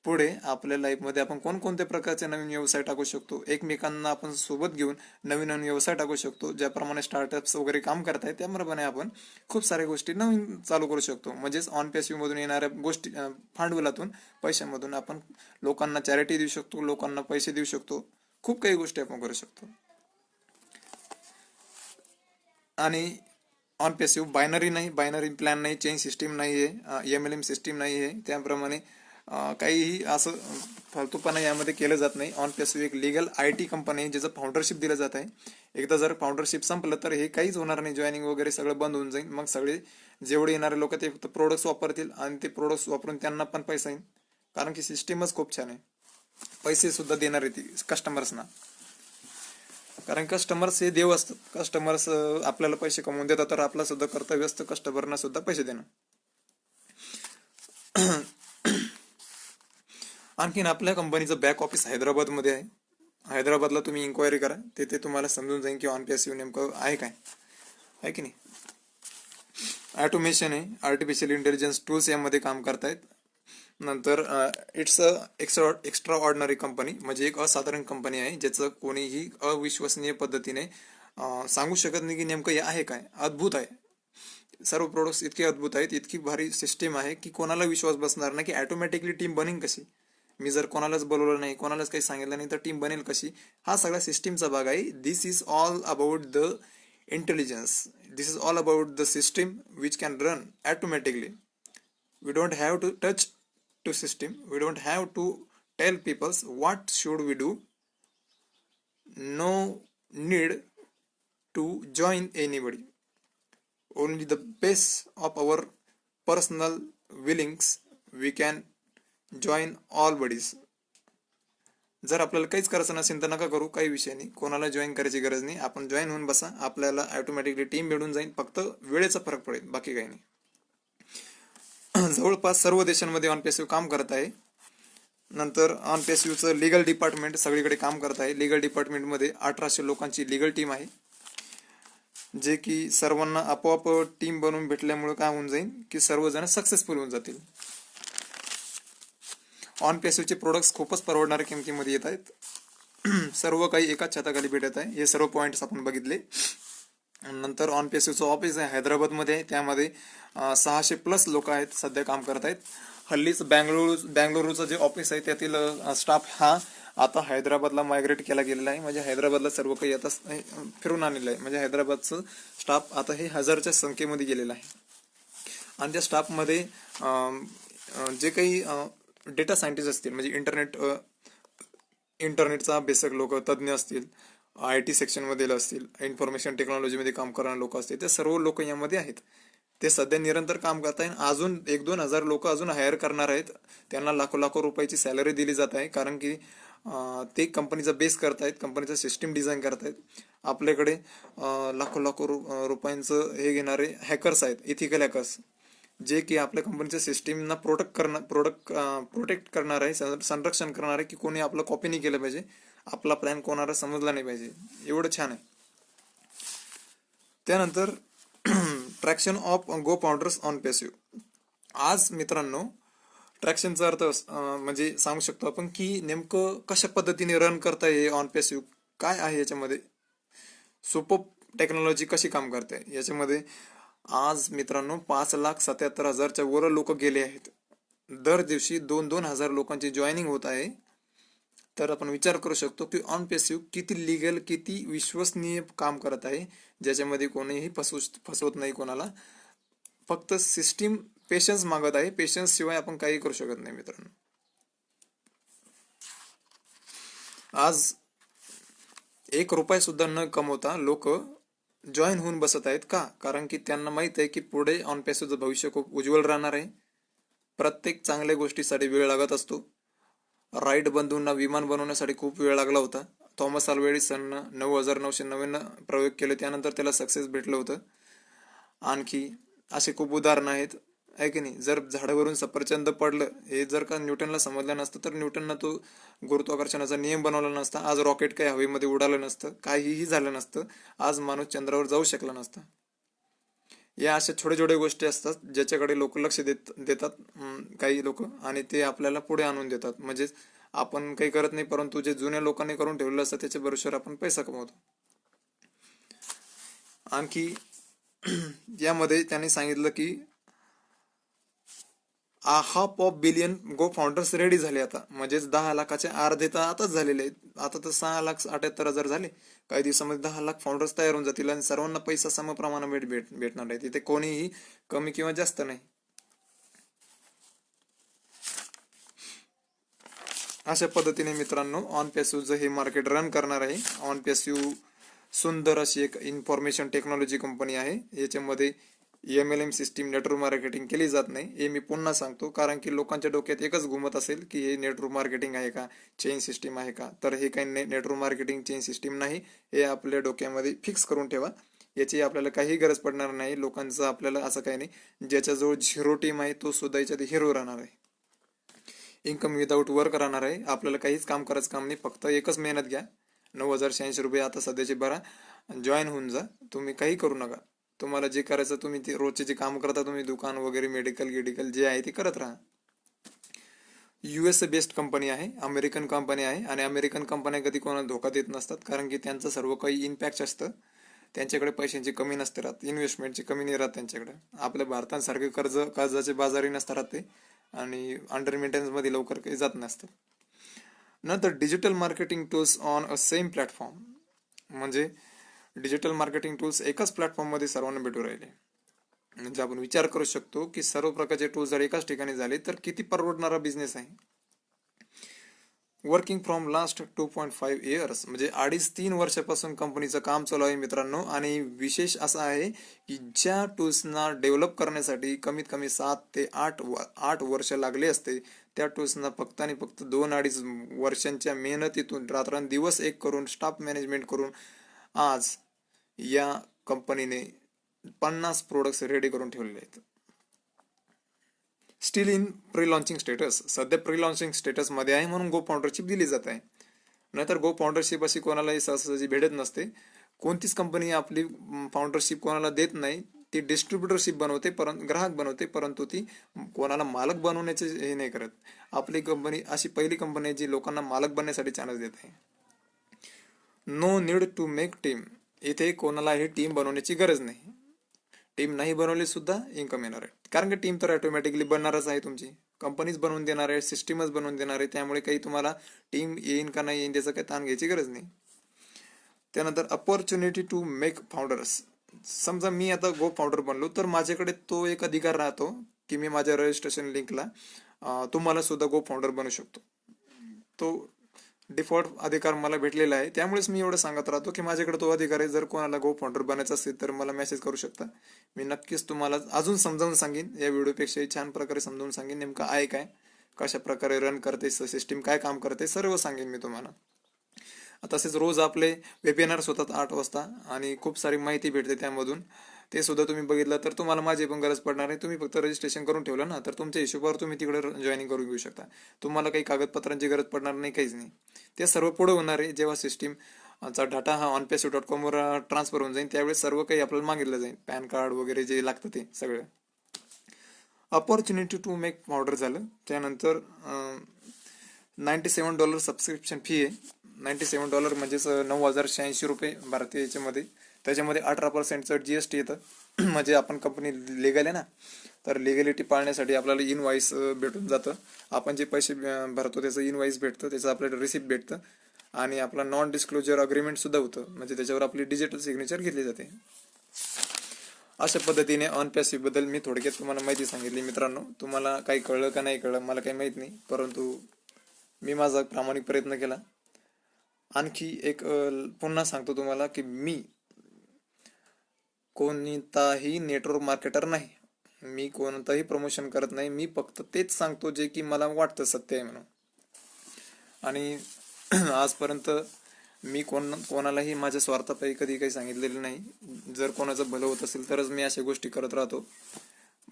पुढे आपल्या लाईफमध्ये आपण कोणकोणत्या प्रकारचे नवीन व्यवसाय टाकू शकतो, एकमेकांना आपण सोबत घेऊन नवीन नवीन व्यवसाय टाकू शकतो. ज्याप्रमाणे स्टार्टअप्स वगैरे काम करत आहेत त्याप्रमाणे आपण खूप साऱ्या गोष्टी नवीन चालू करू शकतो. म्हणजेच ऑन पॅसिव्ह मधून येणाऱ्या गोष्टी, भांडवलातून, पैशामधून आपण लोकांना चॅरिटी देऊ शकतो, लोकांना पैसे देऊ शकतो, खूप काही गोष्टी आपण करू शकतो. आणि ऑन पॅसिव्ह बायनरी नाही, बायनरी प्लॅन नाही, चेन सिस्टीम नाही आहे, MLM सिस्टीम नाही आहे. त्याप्रमाणे काहीही असं फालतूपणा यामध्ये केलं जात नाही. ऑन पॅसिव्ह एक लिगल IT कंपनी आहे ज्याचं फाउंडरशिप दिलं जात आहे. एकदा जर फाउंडरशिप संपलं तर हे काहीच होणार नाही, जॉईनिंग वगैरे सगळं बंद होऊन जाईल. मग सगळे जेवढे येणारे लोक ते फक्त प्रोडक्ट्स वापरतील आणि ते प्रोडक्ट्स वापरून त्यांना पण पैसा येईल, कारण की सिस्टीमच खूप छान आहे. पैसे सुद्धा देणार आहे ती कस्टमर्सना, कारण कस्टमर्स हे देव असतात. कस्टमर्स आपल्याला पैसे कमवून देतात, तर आपला सुद्धा कर्तव्य असतं कस्टमरना सुद्धा पैसे देणं. आणखीन आपल्या कंपनीचं बॅक ऑफिस हैदराबादमध्ये आहे. हैदराबादला तुम्ही इन्क्वायरी करा, तिथे तुम्हाला समजून जाईल की ऑन पॅसिव्ह नेमकं आहे काय, आहे की नाही. ऑटोमेशन आहे, आर्टिफिशियल इंटेलिजन्स टूल्स यामध्ये काम करतायत. नंतर इट्स एक्स्ट्रा ऑर्डिनरी कंपनी, म्हणजे एक असाधारण कंपनी आहे ज्याचं कोणीही अविश्वसनीय पद्धतीने सांगू शकत नाही की नेमकं हे आहे काय. अद्भुत आहे, सर्व प्रोडक्ट्स इतके अद्भुत आहेत, इतकी भारी सिस्टीम आहे की कोणाला विश्वास बसणार नाही की ऑटोमॅटिकली टीम बनेल कशी. मी जर कोणालाच बोलवलं नाही, कोणालाच काही सांगितलं नाही तर टीम बनेल कशी, हा सगळा सिस्टीमचा भाग आहे. This is all about the intelligence, this is all about the system which can run automatically. We don't have to touch to system, we don't have to tell people what should we do, no need to join anybody, only the base of our personal willings we can join all bodies. जर आपल्याला काहीच करायचं नसेल तर नका करू, काही विषय नाही, कोणाला जॉईन करायची गरज नाही. आपण जॉईन होऊन बसा, आपल्याला ऑटोमॅटिकली टीम भेटून जाईल, फक्त वेळेचा फरक पडेल, बाकी काही नाही. जवळपास सर्व देशांमध्ये ऑन पॅसिव्ह काम करत आहे. नंतर ऑन पॅसिव्हचं लिगल डिपार्टमेंट सगळीकडे काम करत आहे. लिगल डिपार्टमेंटमध्ये 1800 लोकांची लिगल टीम आहे, जे की सर्वांना आपोआप टीम बनवून भेटल्यामुळे काय होऊन जाईल की सर्वजण सक्सेसफुल होऊन जातील. ऑन पॅसिव्हचे प्रोडक्ट्स खूपच परवडणाऱ्या किमतीमध्ये येत आहेत. सर्व काही एकाच छताखाली भेटत आहे. हे सर्व पॉईंट्स आपण बघितले. नंतर ऑन पॅसिव्हचं ऑफिस आहे हैदराबादमध्ये, त्यामध्ये 600+ लोक आहेत सध्या काम करत आहेत. हल्लीच बँगळुरूचं जे ऑफिस आहे त्यातील स्टाफ हा आता हैदराबादला मायग्रेट केला गेलेला आहे. म्हणजे हैदराबादला सर्व काही आता फिरून आणलेलं आहे. म्हणजे हैदराबादचं स्टाफ आता हे 1000च्या संख्येमध्ये गेलेलं आहे. आणि त्या स्टाफमध्ये जे काही डेटा सायंटिस्ट असतील, म्हणजे इंटरनेटचा अभ्यासक लोक, तज्ज्ञ असतील, IT सेक्शनमध्ये असतील, इन्फॉर्मेशन टेक्नॉलॉजीमध्ये काम करणारे लोक असतील, ते सर्व लोक यामध्ये आहेत. ते सध्या निरंतर काम करत आहेत. अजून 1-2 हजार लोक अजून हायर करणार आहेत. त्यांना लाखो रुपयाची सॅलरी दिली जात आहे, कारण की ते कंपनीचा बेस करतायत, कंपनीचा सिस्टीम डिझाईन करतायत. आपल्याकडे लाखो रुपयांचं हे घेणारे हॅकर्स आहेत, इथिकल हॅकर्स, जे की आपल्या कंपनीच्या सिस्टीमना प्रोटेक्ट करणार आहे, संरक्षण करणार आहे की कोणी आपलं कॉपी नाही केलं पाहिजे, आपला प्लॅन कोणाला समजला नाही पाहिजे. एवढं छान आहे. त्यानंतर traction of go founders on passive. आज मित्रांनो, ट्रॅक्शनचा अर्थ म्हणजे सांगू शकतो आपण की नेमकं कशा पद्धतीने रन करता येईल ऑन पॅसिव्ह, काय आहे याच्यामध्ये, सुपर टेक्नॉलॉजी कशी काम करते याच्यामध्ये. आज मित्रांनो 5,77,000च्या वर लोक गेले आहेत. दर दिवशी 2-2 हजार लोकांची जॉईनिंग होत आहे. तर आपण विचार करू शकतो की ऑन पॅसिव्ह किती लिगल, किती विश्वसनीय काम करत आहे, ज्याच्यामध्ये कोणीही फसवत नाही कोणाला. फक्त सिस्टीम पेशन्स मागत आहे, पेशन्स शिवाय आपण काही करू शकत नाही मित्रांनो. आज 1 रुपया सुद्धा न कमवता लोक जॉईन होऊन बसत आहेत. का? कारण की त्यांना माहित आहे की पुढे ऑन पॅसिव्हचं भविष्य खूप उज्ज्वल राहणार आहे. प्रत्येक चांगल्या गोष्टीसाठी वेळ लागत असतो. राईड बंधूंना विमान बनवण्यासाठी खूप वेळ लागला होता. थॉमस अल्वा एडिसननं 9,999 प्रयोग केले, त्यानंतर त्याला सक्सेस भेटलं होतं. आणखी असे खूप उदाहरणं आहेत, आहे की नाही. जर झाडावरून सफरचंद पडलं हे जर का न्यूटनला समजलं नसतं तर न्यूटननं तो गुरुत्वाकर्षणाचा नियम बनवला नसता, आज रॉकेट काही हवेमध्ये उडालं नसतं, काहीही झालं नसतं, आज माणूस चंद्रावर जाऊ शकला नसता. या अशा छोट्या छोट्या गोष्टी असतात ज्याच्याकडे लोक लक्ष देतात, काही लोक, आणि ते आपल्याला पुढे आणून देतात. म्हणजेच आपण काही करत नाही, परंतु जे जुन्या लोकांनी करून ठेवलेलं असतं त्याच्या भरोश्यावर आपण पैसा कमवतो. आणखी यामध्ये त्यांनी सांगितलं की half of billion go founders ready झाले आता, म्हणजेच 10 लाखाचे अर्धे तर आताच झालेले आहेत. आता तर 6,78,000 झाले. काही दिवसामध्ये 10 लाख फाउंडर्स तयार होऊन जातील आणि सर्वांना पैसा समप्रमाणात भेटणार आहे. तिथे कोणीही कमी किंवा जास्त नाही. अशा पद्धतीने मित्रांनो ऑन पॅसिव्ह हे मार्केट रन करणार आहे. ऑन पॅसिव्ह सुंदर अशी एक इन्फॉर्मेशन टेक्नॉलॉजी कंपनी आहे. याच्यामध्ये MLM सिस्टीम नेटवर्क मार्केटिंग केली जात नाही, हे मी पुन्हा सांगतो, कारण की लोकांच्या डोक्यात एकच घुमत असेल की हे नेटवर्क मार्केटिंग आहे का, चेन सिस्टीम आहे का. तर हे काही नेटवर्क मार्केटिंग चेन सिस्टीम नाही, हे आपल्या डोक्यामध्ये फिक्स करून ठेवा. याची आपल्याला काही गरज पडणार नाही. लोकांचं आपल्याला असं काही नाही, ज्याच्याजवळ 0 टीम आहे तो सुद्धा याच्यात हिरो राहणार आहे. इन्कम विदाऊट वर्क राहणार आहे. आपल्याला काहीच काम करायचं काम नाही, फक्त एकच मेहनत घ्या. 9,086 रुपये आता सध्याचे भरा, जॉईन होऊन जा. तुम्ही काही करू नका. तुम्हाला जे करायचं तुम्ही ते रोजचे जे काम करता, तुम्ही दुकान वगैरे मेडिकल जे आहे ते करत राहा. USA बेस्ड कंपनी आहे, अमेरिकन कंपनी आहे. आणि अमेरिकन कंपन्या कधी कोणाला धोका देत नसतात, कारण की त्यांचं सर्व काही इनपॅक्ट असतं. त्यांच्याकडे पैशांची कमी नसते राहत, इन्व्हेस्टमेंटची कमी नाही राहत त्यांच्याकडे. आपल्या भारतासारखे कर्जाचे बाजारही नसतात राहत ते, आणि अंडर मेंटेनन्स मध्ये लवकर काही जात नसतात. नंतर digital marketing tools on a same platform, म्हणजे डिजिटल मार्केटिंग टूल्स एकाच प्लॅटफॉर्म मध्ये सर्वांना भेटू राहिले. म्हणजे आपण विचार करू शकतो की सर्व प्रकारचे टूल्स जर एकाच ठिकाणी झाले तर किती परवडणारा बिझनेस आहे. वर्किंग फ्रॉम लास्ट 2.5 इयर्स, म्हणजे 2.5-3 वर्षापासून कंपनीचं काम चालू आहे मित्रांनो. आणि विशेष असं आहे की ज्या टूल्सना डेव्हलप करण्यासाठी कमीत कमी 7 ते 8 वर्ष लागले असते, त्या टूल्सना फक्त आणि फक्त 2-2.5 वर्षांच्या मेहनतीतून रात्रंदिवस एक करून स्टाफ मॅनेजमेंट करून आज या कंपनीने 50 प्रोडक्ट्स रेडी करून ठेवलेले आहेत. Steel in pre launching status, सध्या प्री लॉन्चिंग स्टेटस मध्ये आहे, म्हणून गो फाउंडरशिप दिली जात आहे. नाहीतर गो फाउंडरशिप अशी कोणालाही सहजासहजी भेटत नसते. कोणतीच कंपनी आपली फाउंडरशिप कोणाला देत नाही. ती डिस्ट्रीब्युटरशिप बनवते, परंतु ग्राहक बनवते, परंतु ती कोणाला मालक बनवण्याचे हे नाही करत. आपली कंपनी अशी पहिली कंपनी आहे जी लोकांना मालक बनण्यासाठी चान्स देत आहे. No need to make team, इथे कोणालाही टीम बनवण्याची गरज नाही. टीम नाही बनवली सुद्धा इन्कम येणार आहे, कारण की टीम तर ऑटोमॅटिकली बनणारच आहे. तुमची कंपनीच बनवून देणार आहे, सिस्टीमच बनवून देणार आहे. त्यामुळे काही तुम्हाला टीम येईन का नाही येईन त्याचं काही ताण घ्यायची गरज नाही. त्यानंतर अपॉर्च्युनिटी टू मेक फाउंडर्स, समजा मी आता गो फाउंडर बनलो तर माझ्याकडे तो एक अधिकार राहतो की मी माझ्या रजिस्ट्रेशन लिंकला तुम्हाला सुद्धा गो फाउंडर बनवू शकतो. तो डिफॉल्ट अधिकार मला भेटलेला आहे. त्यामुळेच मी एवढं सांगत राहतो की माझ्याकडे तो अधिकार आहे. जर कोणाला गो फाउंडर बनायचं असेल तर मला मेसेज करू शकता. मी नक्कीच तुम्हाला अजून समजावून सांगेन, या व्हिडिओपेक्षाही छान प्रकारे समजावून सांगेन नेमकं आहे काय, कशा प्रकारे रन करते सिस्टीम, काय काम करते, सर्व सांगेन मी तुम्हाला. तसेच रोज आपले वेबिनार्स होतात 8 वाजता आणि खूप सारी माहिती भेटते त्यामधून. ते सुद्धा तुम्ही बघितलं तर तुम्हाला माझी पण गरज पडणार नाही. तुम्ही फक्त रजिस्ट्रेशन करून ठेवलं ना तर तुमच्या हिशोबावर तुम्ही तिकडे जॉईनिंग करून घेऊ शकता. तुम्हाला काही कागदपत्रांची गरज पडणार नाही, काहीच नाही. ते सर्व पुढे होणार आहे जेव्हा सिस्टीमचा डाटा हा onpassive.com वर ट्रान्सफर होऊन जाईल. त्यावेळेस सर्व काही आपल्याला मागितलं जाईल, पॅन कार्ड वगैरे जे लागतं ते सगळं. अपॉर्च्युनिटी टू मेक फाउंडर झालं. त्यानंतर $97 सबस्क्रिप्शन फी आहे. $97 म्हणजेच 9,086 रुपये भारतीय याच्यामध्ये. त्याच्यामध्ये 18% GST येतं. म्हणजे आपण कंपनी लिगल आहे ना, तर लिगलिटी पाळण्यासाठी आपल्याला इनवॉइस भेटून जातं. आपण जे पैसे भरतो त्याचं इनवॉइस भेटतं, त्याचं आपल्याला रिसिप्ट भेटतं, आणि आपला नॉन डिस्क्लोजर अग्रीमेंट सुद्धा होतं, म्हणजे त्याच्यावर आपली डिजिटल सिग्नेचर घेतली जाते. अशा पद्धतीने ऑन पॅसिव्ह बद्दल मी थोडक्यात तुम्हाला माहिती सांगितली मित्रांनो. तुम्हाला काही कळलं का नाही कळलं मला काही माहित नाही, परंतु मी माझा प्रामाणिक प्रयत्न केला. आणखी एक पुन्हा सांगतो तुम्हाला की मी कोणताही नेटवर्क मार्केटर नाही, मी कोणताही प्रमोशन करत नाही. मी फक्त तेच सांगतो जे की मला वाटतं सत्य आहे म्हणून. आणि आजपर्यंत मी कोणालाही माझ्या स्वार्थापायी कधी काही सांगितलेलं नाही. जर कोणाचं भलं होत असेल तरच मी अशा गोष्टी करत राहतो.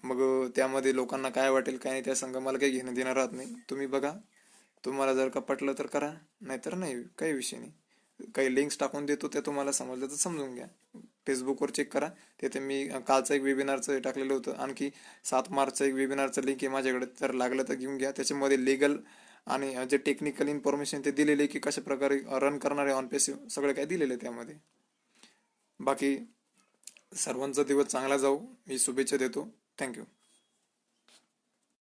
मग त्यामध्ये लोकांना काय वाटेल काय नाही त्या संग मला काही घेणं देणं राहत नाही. तुम्ही बघा, तुम्हाला जर का पटलं तर करा, नाहीतर नाही, काही विषय नाही. काही लिंक्स टाकून देतो, त्या तुम्हाला समजलं तर समजून घ्या. फेसबुकवर चेक करा, तिथे मी कालचं एक वेबिनारचं टाकलेलं होतं. आणखी 7 मार्चचं एक वेबिनारचं लिंक आहे माझ्याकडे, तर लागलं तर घेऊन घ्या. त्याच्यामध्ये लिगल आणि जे टेक्निकल इन्फॉर्मेशन ते दिलेले की कशा प्रकारे रन करणारे ऑन पॅसिव्ह सगळं काय दिलेलं आहे त्यामध्ये. बाकी सर्वांचा दिवस चांगला जाऊ ही शुभेच्छा देतो. थँक्यू.